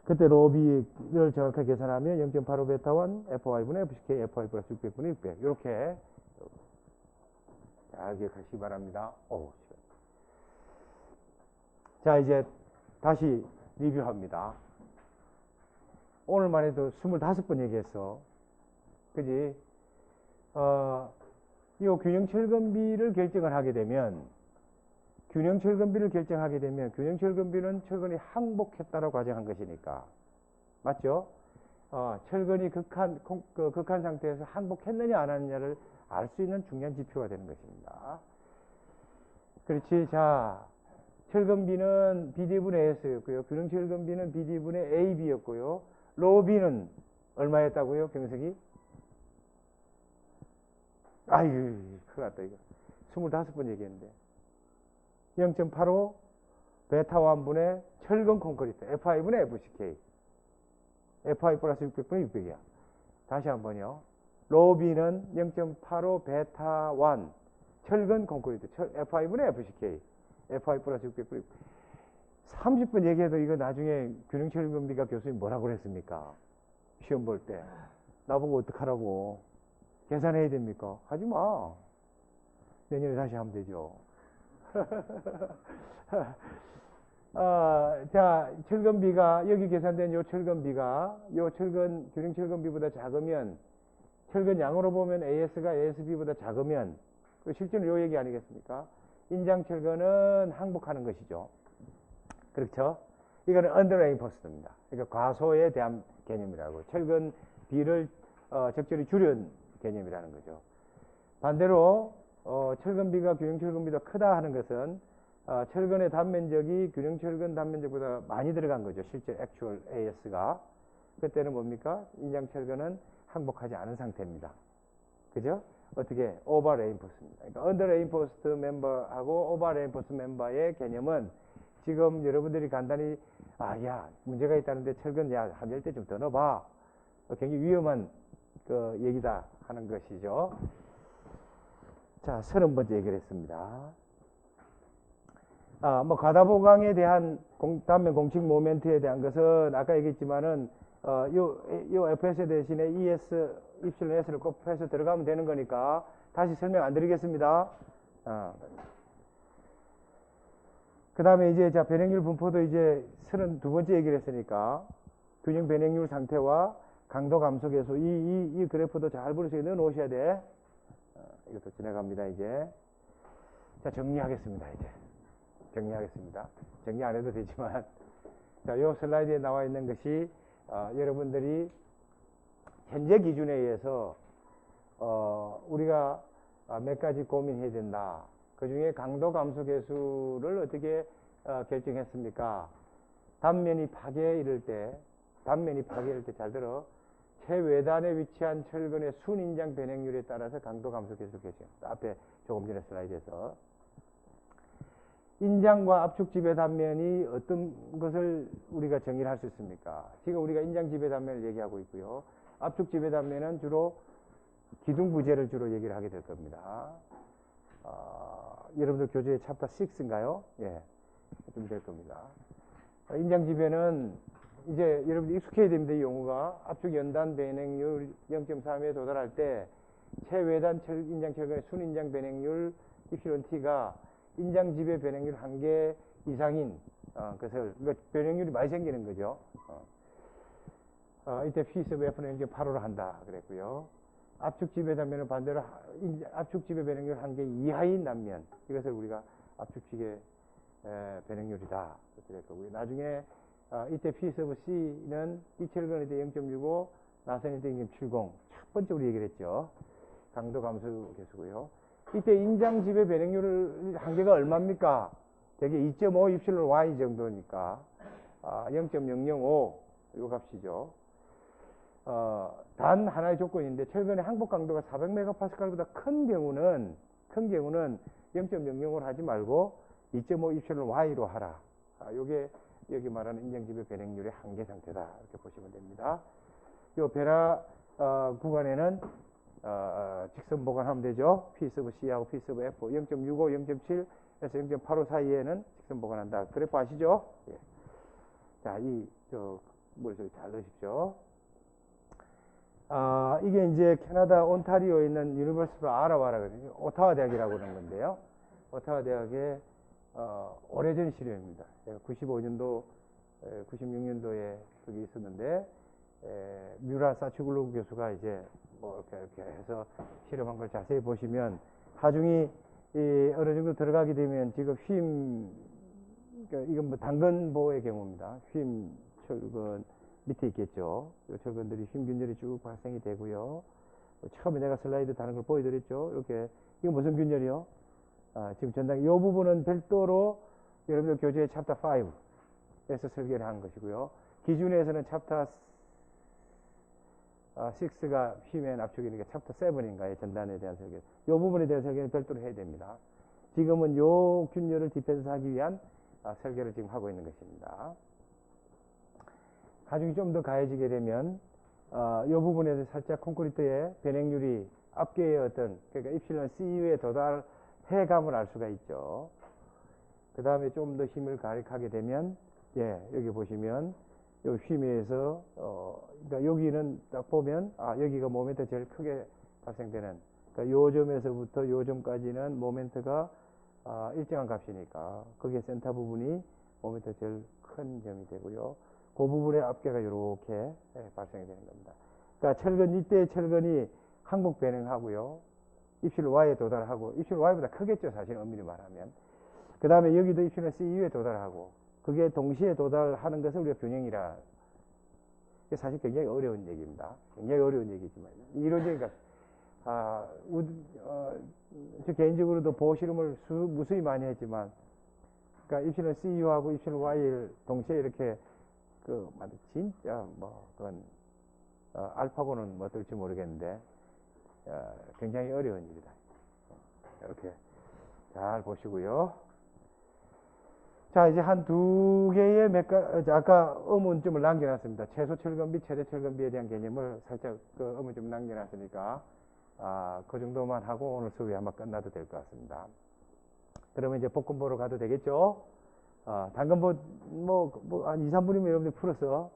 그때 로우비를 정확하게 계산하면 0.85 베타1 F5분의 FCK, F5 플러스 600분의 600 이렇게 잘 기억하시기 바랍니다. 자, 이제 다시 리뷰합니다. 오늘만 해도 25번 얘기했어. 그지? 이 균형 철근비를 결정을 하게 되면, 균형 철근비는 철근이 항복했다라고 가정한 것이니까. 맞죠? 철근이 극한 상태에서 항복했느냐 안 했느냐를 알 수 있는 중요한 지표가 되는 것입니다. 그렇지. 자, 철근비는 BD분의 S였고요. 균형 철근비는 BD분의 AB였고요. 로비는 얼마였다고요? 경석이? 아유, 큰일 났다, 이거. 25번 얘기했는데. 0.85 베타1분의 철근 콘크리트. F5분의 FCK. F5 플러스 600분의 600이야. 다시 한 번요. 로비는 0.85 베타1 철근 콘크리트. F5분의 FCK. F5 플러스 600분의 600. 30번 얘기해도 이거 나중에 균형 철근비가 교수님 뭐라고 그랬습니까? 시험 볼 때. 나보고 어떡하라고. 계산해야 됩니까? 하지 마. 내년에 다시 하면 되죠. 자, 철근비가, 여기 계산된 요 철근비가, 균형 철근비보다 작으면, 철근 양으로 보면 AS가 ASB보다 작으면, 실제로 요 얘기 아니겠습니까? 인장 철근은 항복하는 것이죠. 그렇죠? 이거는 언더레인포스트입니다. 그러니까 과소에 대한 개념이라고. 철근 비를 적절히 줄인 개념이라는 거죠. 반대로 철근비가 균형 철근비보다 크다 하는 것은 철근의 단면적이 균형 철근 단면적보다 많이 들어간 거죠. 실제 액츄얼 AS가. 그때는 뭡니까? 인장 철근은 항복하지 않은 상태입니다. 그죠? 어떻게? 오버 레인포스입니다. 그러니까 언더 레인포스트 멤버하고 오버 레인포스트 멤버의 개념은 지금 여러분들이 간단히 야, 문제가 있다는데 철근 한 10대 좀 더 넣어봐. 굉장히 위험한 그 얘기다 하는 것이죠. 자, 30번째 얘기를 했습니다. 뭐 가다보강에 대한 단면 공식 모멘트에 대한 것은 아까 얘기했지만은 요 FS 대신에 ES, 입실론 S를 곱해서 들어가면 되는 거니까 다시 설명 안 드리겠습니다. 그 다음에 이제 자, 변형률 분포도 이제 32번째 얘기를 했으니까 균형 변형률 상태와 강도 감소 계수 이 그래프도 잘 보시게 넣어 놓으셔야 돼. 이것도 지나갑니다, 이제. 자, 정리하겠습니다, 이제. 정리하겠습니다. 정리 안 해도 되지만. 자, 요 슬라이드에 나와 있는 것이, 여러분들이 현재 기준에 의해서, 우리가 몇 가지 고민해야 된다. 그 중에 강도 감소 계수를 어떻게 결정했습니까? 단면이 파괴 이럴 때 잘 들어. 최외단에 위치한 철근의 순인장 변형률에 따라서 강도 감소 계수 결정. 앞에 조금 전에 슬라이드에서. 인장과 압축 지배 단면이 어떤 것을 우리가 정의를 할 수 있습니까? 지금 우리가 인장 지배 단면을 얘기하고 있고요. 압축 지배 단면은 주로 기둥 부재를 주로 얘기를 하게 될 겁니다. 여러분들 교재에 챕터 6인가요? 예. 좀 될 겁니다. 인장 지배는 이제 여러분들 익숙해야 됩니다. 이 용어가. 압축 연단 변형률 0.3에 도달할 때 최외단 인장 철근의 순인장 변형률 입실론 T가 인장 지배 변형률 1개 이상인 것을 변형률이 많이 생기는 거죠. 이때 P sub F는 0.85로 한다 그랬고요. 압축 지배 단면은 반대로 압축 지배 변형률 1개 이하인 단면, 이것을 우리가 압축 지배 변형률이다 그랬고요. 나중에 이때 P sub C는 이 철근에 대해 0.65, 나선이 땡김 70. 첫 번째 우리 얘기를 했죠. 강도 감소 계수고요. 이때 인장 지배 변형률 한계가 얼마입니까? 대개 2.5 입실로 y 정도니까 0.005 이 값이죠. 단 하나의 조건인데 철근의 항복 강도가 400MPa보다 큰 경우는 0.00을 하지 말고 2.5 입실로 y로 하라. 요게 여기 말하는 인장지배 변형률의 한계 상태다. 이렇게 보시면 됩니다. 요 베라 구간에는 직선 보관하면 되죠. P sub C하고 P sub F 0.65, 0.7에서 0.85 사이에는 직선 보관한다. 그래프 아시죠? 예. 자, 머릿속에 잘 넣으십시오. 이게 이제 캐나다 온타리오에 있는 유니버시티 아라와라 그러거든요. 오타와 대학이라고 그러는 건데요. 오타와 대학의 오래전 실험입니다. 95년도, 96년도에 그게 있었는데 뮤라 사치글로브 교수가 이제 뭐 이렇게 해서 실험한 걸 자세히 보시면 하중이 어느 정도 들어가게 되면 지금 그러니까 이건 뭐 당근보의 경우입니다. 휨 철근 밑에 있겠죠. 이 철근들이 휨 균열이 쭉 발생이 되고요. 처음에 내가 슬라이드 다는 걸 보여드렸죠. 이렇게 이거 무슨 균열이요? 지금 전당 이 부분은 별도로 여러분들 교재의 챕터 5에서 설계를 한 것이고요. 기준에서는 챕터 6가 휨의 압축이니까 챕터 7인가의 전단에 대한 설계. 이 부분에 대한 설계는 별도로 해야 됩니다. 지금은 이 균열을 디펜스하기 위한 설계를 지금 하고 있는 것입니다. 나중에 좀 더 가해지게 되면 이 부분에서 살짝 콘크리트의 변형률이 앞뒤의 그러니까 입실론 CU에 도달해감을 알 수가 있죠. 그 다음에 좀 더 힘을 가력하게 되면 여기 보시면 요 휨에서 그러니까 여기는 딱 보면 여기가 모멘트 제일 크게 발생되는, 그러니까 요 점에서부터 요 점까지는 모멘트가 일정한 값이니까 그게 센터 부분이 모멘트 제일 큰 점이 되고요. 그 부분의 앞계가 이렇게 발생이 되는 겁니다. 그러니까 이때 철근이 항복 변형하고요. 입실 Y에 도달하고, 입실 Y보다 크겠죠, 사실 엄밀히 말하면. 그 다음에 여기도 입실은 CU에 도달하고, 그게 동시에 도달하는 것을 우리가 균형이라. 이게 사실 굉장히 어려운 얘기입니다. 굉장히 어려운 얘기지만 이론적인 저 개인적으로도 보호 실험을 무수히 많이 했지만, 그러니까 입실은 CU하고 입실 Y를 동시에 이렇게 진짜 그건 알파고는 뭐 어떨지 모르겠는데 굉장히 어려운 일이다. 이렇게 잘 보시고요. 자, 이제 한 두 개의 아까 의문점을 남겨놨습니다. 최소 철근비, 최대 철근비에 대한 개념을 살짝 의문점 남겨놨으니까 그 정도만 하고 오늘 수업이 아마 끝나도 될 것 같습니다. 그러면 이제 복권 보러 가도 되겠죠? 당근보 한 2, 3분이면 여러분들 풀어서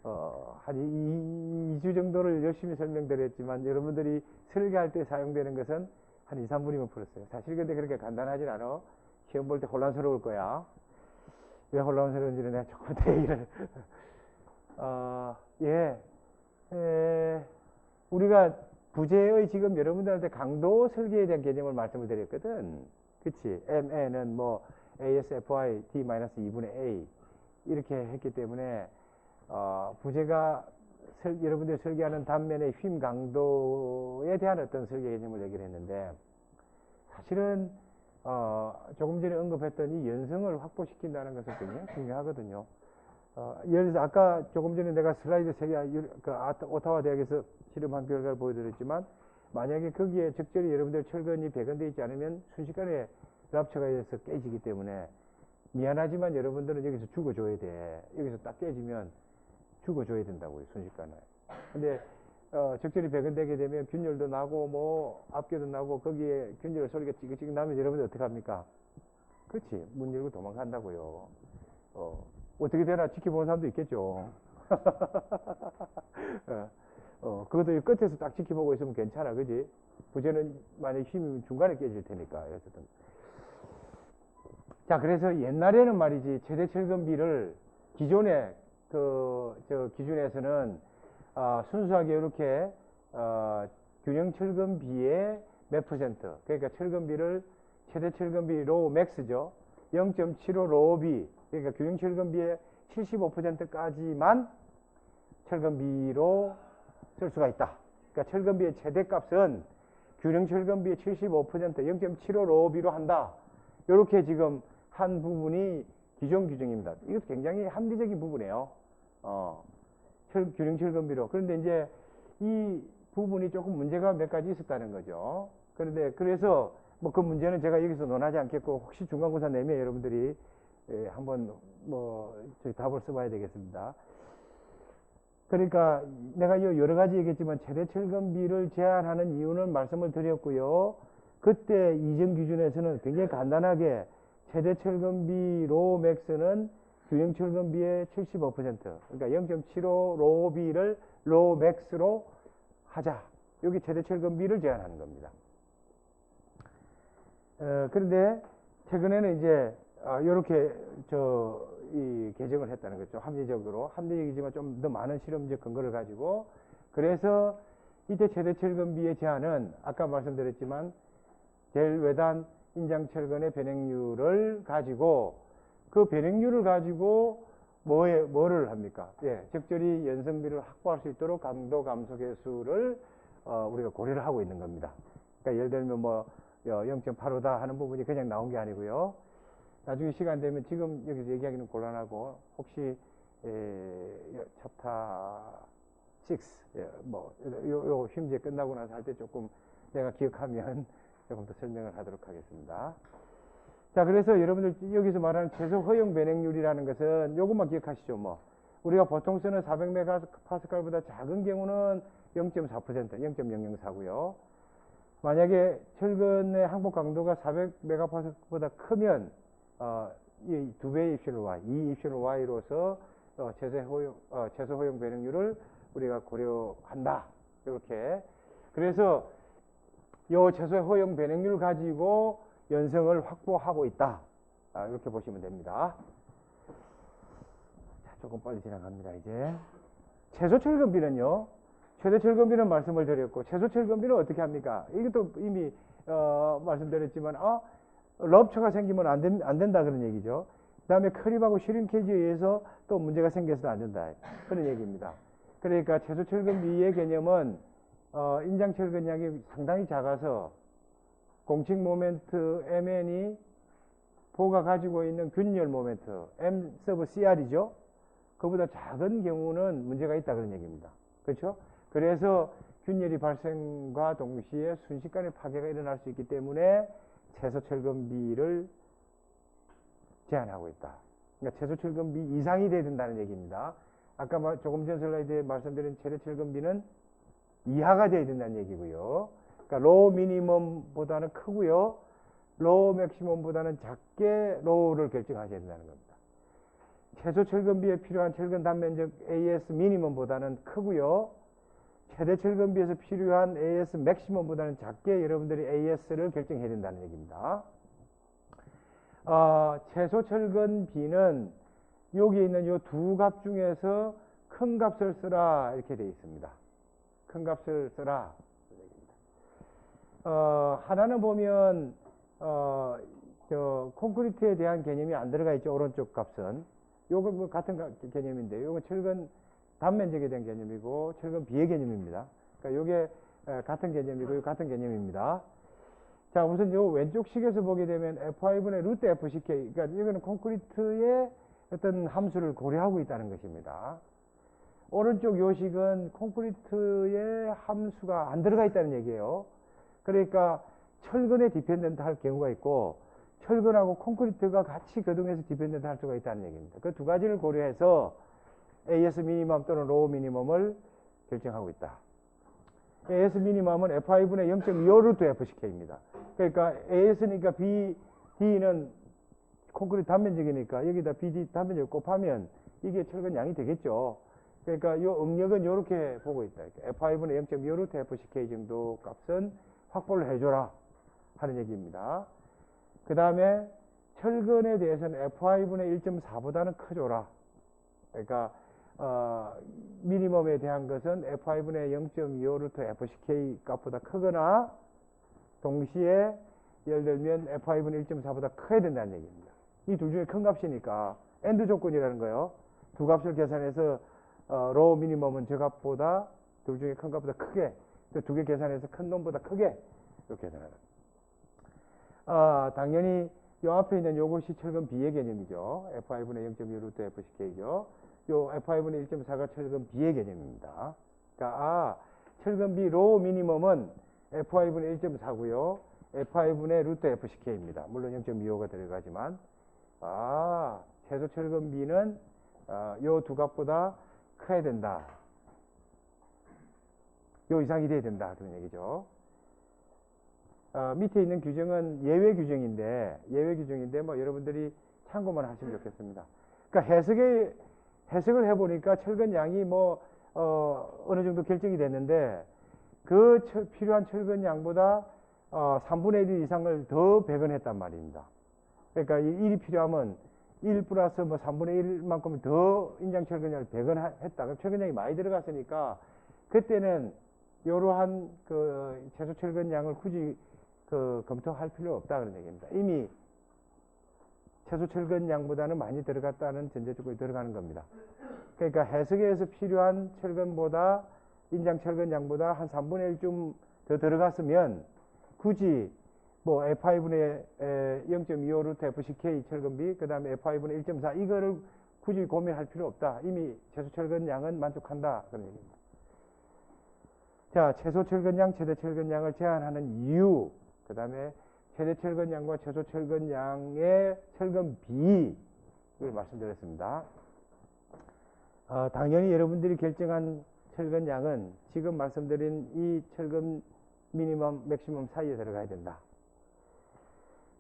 한 2주 정도를 열심히 설명드렸지만 여러분들이 설계할 때 사용되는 것은 한 2, 3분이면 풀었어요. 사실 근데 그렇게 간단하진 않아. 시험 볼 때 혼란스러울 거야. 왜 혼란스러운지는 내가 조금 더 얘기를 우리가 부재의 지금 여러분들한테 강도 설계에 대한 개념을 말씀을 드렸거든. 그치? MN은 뭐 ASFY D-2분의 A 이렇게 했기 때문에 부재가 여러분들이 설계하는 단면의 휨 강도에 대한 어떤 설계 개념을 얘기를 했는데, 사실은 조금 전에 언급했던 이 연성을 확보시킨다는 것은 굉장히 중요하거든요. 예를 들어서 아까 조금 전에 내가 슬라이드 3개 오타와 대학에서 실험한 결과를 보여드렸지만, 만약에 거기에 적절히 여러분들 철근이 배관되어 있지 않으면 순식간에 랍처가 돼서 깨지기 때문에 미안하지만 여러분들은 여기서 죽어줘야 돼. 여기서 딱 깨지면 죽어줘야 된다고요, 순식간에. 근데 적절히 배관되게 되면 균열도 나고 뭐 앞뒤도 나고 거기에 균열 소리가 찌글찌글 나면 여러분들 어떻게 합니까? 그렇지, 문 열고 도망간다고요. 어떻게 되나 지켜보는 사람도 있겠죠. 그것도 끝에서 딱 지켜보고 있으면 괜찮아, 그지? 부재는 만약에 힘이 중간에 깨질 테니까. 어쨌든. 자, 그래서 옛날에는 말이지, 최대 철근비를 기존에 기준에서는 순수하게 이렇게 균형 철근비의 몇 퍼센트, 그러니까 철근비를 최대 철근비 로우 맥스죠. 0.75 로우비, 그러니까 균형 철근비의 75%까지만 철근비로 쓸 수가 있다. 그러니까 철근비의 최대값은 균형 철근비의 75% 0.75로비로 한다. 이렇게 지금 한 부분이 기존 규정입니다. 이것도 굉장히 합리적인 부분이에요. 균형 철근비로. 그런데 이제 이 부분이 조금 문제가 몇 가지 있었다는 거죠. 그런데 그래서 뭐 그 문제는 제가 여기서 논하지 않겠고 혹시 중간고사 내면 여러분들이 한번 뭐 저희 답을 써봐야 되겠습니다. 그러니까 내가 여러 가지 얘기했지만 최대 철근비를 제한하는 이유는 말씀을 드렸고요. 그때 이전 기준에서는 굉장히 간단하게 최대 철근비 로 맥스는 균형 철근비의 75% 그러니까 0.75 로비를 로 맥스로 하자. 여기 최대 철근비를 제한하는 겁니다. 그런데 최근에는 이제 이렇게 이 개정을 했다는 거죠. 합리적이지만 좀 더 많은 실험적 근거를 가지고. 그래서 이때 최대 철근비의 제한은 아까 말씀드렸지만 제일 외단 인장철근의 변형률을 가지고 그 변형률을 가지고 뭐를 합니까? 적절히 연성비를 확보할 수 있도록 강도 감소 계수를 우리가 고려를 하고 있는 겁니다. 그러니까 예를 들면 뭐 0.85다 하는 부분이 그냥 나온 게 아니고요. 나중에 시간 되면 지금 여기서 얘기하기는 곤란하고 혹시 챕터 6 요 힘제 끝나고 나서 할 때 조금 내가 기억하면 조금 더 설명을 하도록 하겠습니다. 자, 그래서 여러분들 여기서 말하는 최소 허용 변형률이라는 것은 요것만 기억하시죠. 뭐 우리가 보통 쓰는 400메가파스칼보다 작은 경우는 0.4% 0.004고요. 만약에 철근의 항복 강도가 400메가파스칼보다 크면 이 2배의 입실로 y, 2 입실로 y로서 최소 허용 변형률을 우리가 고려한다. 이렇게. 그래서 요 최소 허용 변형률 가지고 연성을 확보하고 있다. 이렇게 보시면 됩니다. 자, 조금 빨리 지나갑니다. 이제 최소 철근비는요. 최대 철근비는 말씀을 드렸고 최소 철근비는 어떻게 합니까? 이것도 이미 말씀드렸지만 럽처가 생기면 안 된다 그런 얘기죠. 그 다음에 크립하고 슈링케이지에 의해서 또 문제가 생겨서도 안 된다 그런 얘기입니다. 그러니까 최소 철근비의 개념은 인장 철근량이 상당히 작아서 공식 모멘트 MN이 보가 가지고 있는 균열 모멘트 M 서브 CR이죠. 그보다 작은 경우는 문제가 있다 그런 얘기입니다. 그렇죠? 그래서 균열이 발생과 동시에 순식간에 파괴가 일어날 수 있기 때문에 최소 철근비를 제한하고 있다. 그러니까 최소 철근비 이상이 돼야 된다는 얘기입니다. 아까 조금 전 슬라이드에 말씀드린 최대 철근비는 이하가 돼야 된다는 얘기고요. 그러니까 로우 미니멈보다는 크고요. 로우 맥시멈보다는 작게 로우를 결정하셔야 된다는 겁니다. 최소 철근비에 필요한 철근 단면적 AS 미니멈보다는 크고요. 최대 철근비에서 필요한 AS 맥시멈보다는 작게 여러분들이 AS를 결정해야 된다는 얘기입니다. 최소 철근비는 여기 있는 이 두 값 중에서 큰 값을 쓰라 이렇게 되어 있습니다. 큰 값을 쓰라. 하나는 보면 콘크리트에 대한 개념이 안 들어가 있죠. 오른쪽 값은. 요거 뭐 같은 개념인데 요건 철근 단면적에 대한 개념이고 철근 비의 개념입니다. 그러니까 요게 같은 개념이고 같은 개념입니다. 자, 우선 요 왼쪽 식에서 보게 되면 F5분의 루트 FCK. 그러니까 이거는 콘크리트의 어떤 함수를 고려하고 있다는 것입니다. 오른쪽 요 식은 콘크리트의 함수가 안 들어가 있다는 얘기예요. 그러니까 철근에 디펜던트 할 경우가 있고 철근하고 콘크리트가 같이 거동해서 디펜던트 할 수가 있다는 얘기입니다. 그 두 가지를 고려해서 AS 미니멈 또는 로우 미니멈을 결정하고 있다. AS 미니멈은 F5분의 0.25 루트 FCK입니다. 그러니까 AS니까 D는 콘크리트 단면적이니까 여기다 BD 단면적 곱하면 이게 철근 양이 되겠죠. 그러니까 이 응력은 이렇게 보고 있다. F5분의 0.25 루트 FCK 정도 값은 확보를 해줘라 하는 얘기입니다. 그 다음에 철근에 대해서는 F5분의 1.4보다는 커줘라. 그러니까 미니멈에 대한 것은 F5분의 0.25 루트 FCK 값보다 크거나 동시에 예를 들면 F5분의 1.4보다 커야 된다는 얘기입니다. 이 둘 중에 큰 값이니까 엔드 조건이라는 거예요. 두 값을 계산해서 로우 미니멈은 저 값보다 둘 중에 큰 것보다 크게, 또 두 개 계산해서 큰 놈보다 크게 이렇게 계산하는. 당연히 요 앞에 있는 요것이 철근 B의 개념이죠. F(i)분의 0.2 루트 FCK죠. 요 F(i)분의 1.4가 철근 B의 개념입니다. 그러니까 철근 B 로우 미니멈은 F(i)분의 1.4고요. F(i)분의 루트 FCK입니다. 물론 0.25가 들어가지만 최소 철근 B는 요 두 값보다 커야 된다. 요 이상이 돼야 된다. 그런 얘기죠. 밑에 있는 규정은 예외 규정인데 뭐 여러분들이 참고만 하시면 좋겠습니다. 그러니까 해석을 해보니까 철근 양이 뭐 어느 정도 결정이 됐는데 그 필요한 철근 양보다 3분의 1 이상을 더 배건했단 말입니다. 그러니까 1이 필요하면 1 플러스 뭐 3분의 1만큼 더 인장 철근량을 배건했다. 그럼 철근량이 많이 들어갔으니까 그때는 이러한 그 최소 철근량을 굳이 검토할 필요 없다 그런 얘기입니다. 이미 최소 철근량보다는 많이 들어갔다는 전제 조건이 들어가는 겁니다. 그러니까 해석에서 필요한 철근보다 인장 철근량보다 한 3분의 1좀 더 들어갔으면 굳이 뭐 F(i)분의 0.25 루트 FCK 철근비 그 다음에 F(i)분의 1.4 이거를 굳이 고민할 필요 없다. 이미 최소 철근량은 만족한다 그런 얘기입니다. 자, 최소 철근량, 최대 철근량을 제한하는 이유, 그 다음에 최대 철근량과 최소 철근량의 철근비 이걸 말씀드렸습니다. 당연히 여러분들이 결정한 철근량은 지금 말씀드린 이 철근 미니멈, 맥시멈 사이에 들어가야 된다.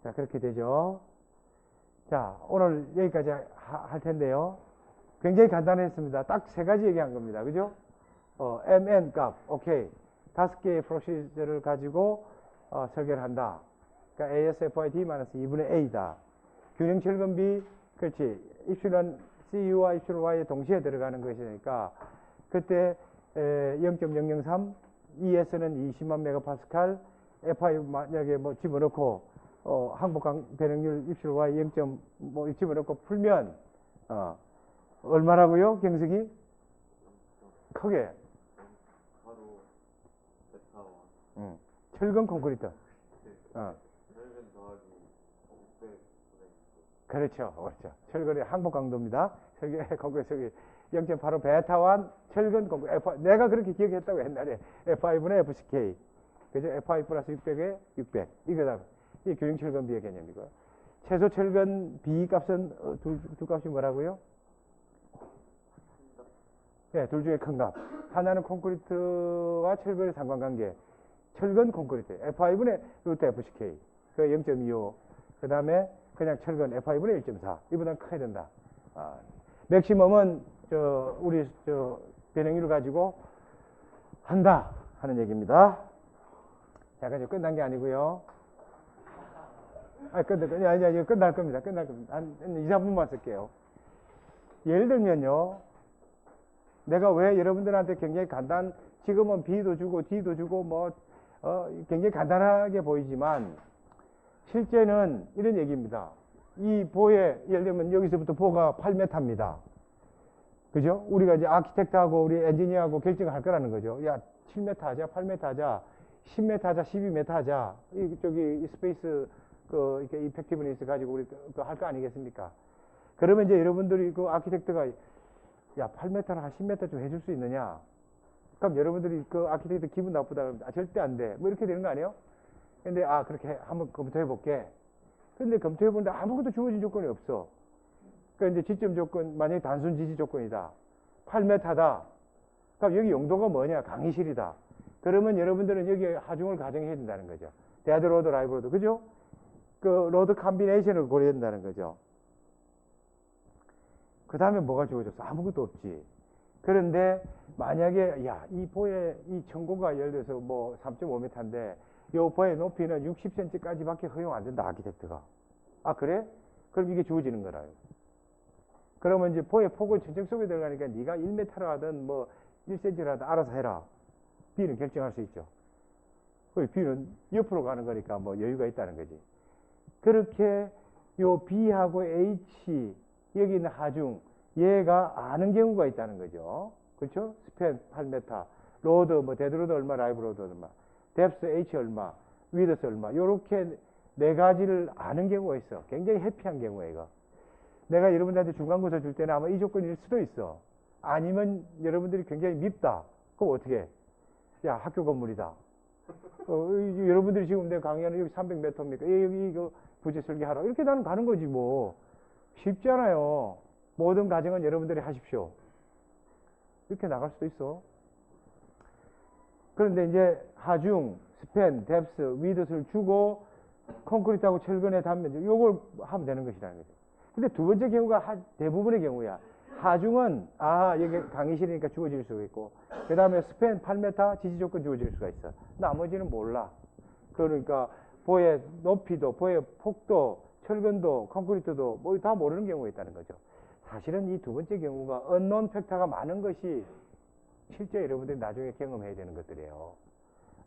자, 그렇게 되죠. 자, 오늘 여기까지 할 텐데요. 굉장히 간단했습니다. 딱 세 가지 얘기한 겁니다. 그죠? MN 값, 오케이. 5개의 프로시저를 가지고 설계를 한다. 그러니까 ASFYD-2분의 A다. 균형 철근비, 그렇지. 입실은 CU와 입실 Y에 동시에 들어가는 것이니까 그때 0.003, ES는 20만 메가파스칼, FI 만약에 뭐 집어넣고 항복 배력률 입실 Y 0. 뭐 집어넣고 풀면 얼마라고요? 경석이? 크게. 철근 콘크리트. 그렇죠. 철근의 항복 강도입니다. 철근 콘크리트 0.85 베타1 철근 콘크리트. 내가 그렇게 기억했다고 옛날에. F(i)분의 FCK. 그죠? F(i) 플러스 600에 600. 이거다. 이 균형 철근 비의 개념이고. 최소 철근 B 값은 두 값이 뭐라고요? 네, 둘 중에 큰 값. 하나는 콘크리트와 철근의 상관관계. 철근 콘크리트. F(i)분의 루트 FCK. 그 0.25. 그 다음에 그냥 철근 F(i)분의 1.4. 이보다 커야 된다. 맥시멈은 우리 변형률을 가지고 한다 하는 얘기입니다. 자, 그냥 끝난 게 아니고요. 끝날 겁니다. 한 2, 3분만 쓸게요. 예를 들면요. 내가 왜 여러분들한테 굉장히 지금은 B도 주고 D도 주고 굉장히 간단하게 보이지만 실제는 이런 얘기입니다. 이 보에 예를 들면 여기서부터 보가 8m입니다. 그죠? 우리가 이제 아키텍트하고 우리 엔지니어하고 결정을 할 거라는 거죠. 야, 7m 하자, 8m 하자, 10m 하자, 12m 하자. 이 스페이스 이렇게 이펙티브니스 가지고 우리 할 거 아니겠습니까? 그러면 이제 여러분들이 그 아키텍트가 야, 8m나 한 10m 좀 해줄 수 있느냐? 그럼 여러분들이 그 아키텍트 기분 나쁘다 그러면 절대 안 돼. 뭐 이렇게 되는 거 아니에요? 근데 그렇게 한번 검토해 볼게. 근데 검토해 보는데 아무것도 주어진 조건이 없어. 그러니까 이제 지점 조건, 만약에 단순 지지 조건이다. 8m다. 그럼 여기 용도가 뭐냐? 강의실이다. 그러면 여러분들은 여기에 하중을 가정해야 된다는 거죠. 데드 로드, 라이브 로드. 그죠? 그 로드 컴비네이션을 고려해야 된다는 거죠. 그 다음에 뭐가 주어졌어? 아무것도 없지. 그런데 만약에 이 보의 이 천고가 예를 들어서 뭐 3.5m인데 이 보의 높이는 60cm까지밖에 허용 안 된다. 아키텍트가. 그래? 그럼 이게 주어지는 거라요. 그러면 이제 보의 폭은 천정 속에 들어가니까 네가 1m로 하든 뭐 1cm로 하든 알아서 해라. B는 결정할 수 있죠. B는 옆으로 가는 거니까 뭐 여유가 있다는 거지. 그렇게 요 B하고 H 여기 있는 하중 얘가 아는 경우가 있다는 거죠. 그렇죠? 스팬 8m, 로드, 뭐 데드로드 얼마, 라이브 로드 얼마, 뎁스 H 얼마, 위드스 얼마, 요렇게 네 가지를 아는 경우가 있어. 굉장히 해피한 경우에 이거. 내가 여러분들한테 중간고사 줄 때는 아마 이 조건일 수도 있어. 아니면 여러분들이 굉장히 밉다. 그럼 어떻게 해? 야, 학교 건물이다. 여러분들이 지금 내가 강의하는 여기 300몇 호입니까? 여기 이거 부재 설계하라. 이렇게 나는 가는 거지 뭐. 쉽잖아요. 모든 과정은 여러분들이 하십시오. 이렇게 나갈 수도 있어. 그런데 이제 하중, 스팬, 뎁스, 위드스를 주고 콘크리트하고 철근의 단면 요걸 하면 되는 것이라는 거죠. 근데 두 번째 경우가 대부분의 경우야. 하중은 여기 강의실이니까 주어질 수가 있고, 그 다음에 스팬 8m 지지 조건 주어질 수가 있어. 나머지는 몰라. 그러니까 보의 높이도, 보의 폭도, 철근도, 콘크리트도 뭐 다 모르는 경우가 있다는 거죠. 사실은 이 두 번째 경우가 언노운 팩터가 많은 것이 실제 여러분들이 나중에 경험해야 되는 것들이에요.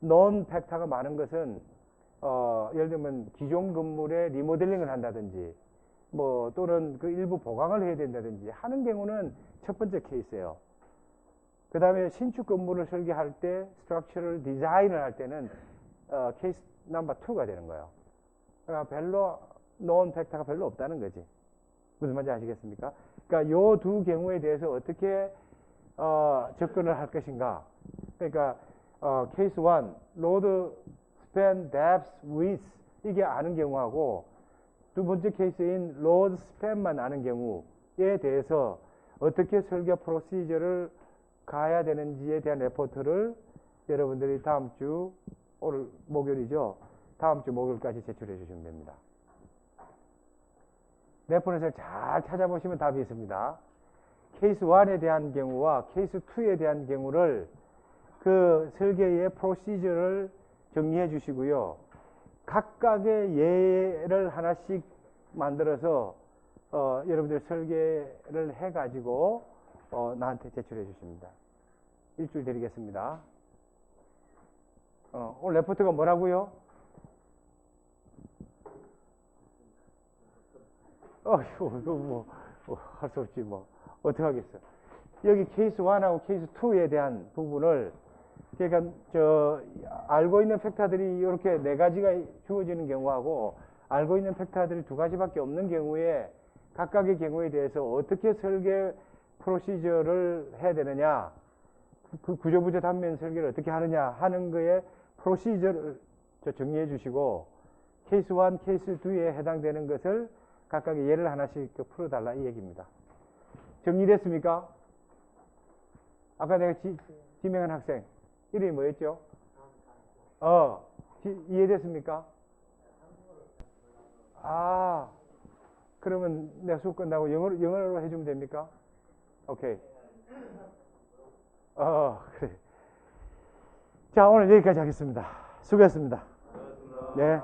논 팩터가 많은 것은 예를 들면 기존 건물에 리모델링을 한다든지 뭐 또는 그 일부 보강을 해야 된다든지 하는 경우는 첫 번째 케이스예요. 그 다음에 신축 건물을 설계할 때 스트럭처럴 디자인을 할 때는 케이스 넘버 2가 되는 거예요. 그러니까 별로 논 팩터가 별로 없다는 거지. 무슨 말인지 아시겠습니까? 그러니까 요 두 경우에 대해서 어떻게 접근을 할 것인가. 그러니까 케이스 1, 로드, 스팬, 뎁스, 위스 이게 아는 경우하고 두 번째 케이스인 로드, 스팬만 아는 경우에 대해서 어떻게 설계 프로시저를 가야 되는지에 대한 레포트를 여러분들이 다음 주, 오늘 목요일이죠. 다음 주 목요일까지 제출해 주시면 됩니다. 레퍼런스를 잘 찾아보시면 답이 있습니다. 케이스 1에 대한 경우와 케이스 2에 대한 경우를 그 설계의 프로시저를 정리해 주시고요. 각각의 예를 하나씩 만들어서 여러분들 설계를 해가지고 나한테 제출해 주십니다. 일주일 드리겠습니다. 오늘 레포트가 뭐라고요? 이거 뭐 할 수 없지 뭐. 어떻게 하겠어. 여기 케이스 1하고 케이스 2에 대한 부분을 그러니까 알고 있는 팩터들이 이렇게 네 가지가 주어지는 경우하고 알고 있는 팩터들이 두 가지밖에 없는 경우에 각각의 경우에 대해서 어떻게 설계 프로시저를 해야 되느냐, 그 구조부재 단면 설계를 어떻게 하느냐 하는 거에 프로시저를 정리해 주시고 케이스 1, 케이스 2에 해당되는 것을 각각의 예를 하나씩 풀어달라 이 얘기입니다. 정리됐습니까? 아까 내가 지명한 학생 이름이 뭐였죠? 이해됐습니까? 그러면 내가 수업 끝나고 영어로 해주면 됩니까? 오케이. 그래. 자, 오늘 여기까지 하겠습니다. 수고했습니다. 네.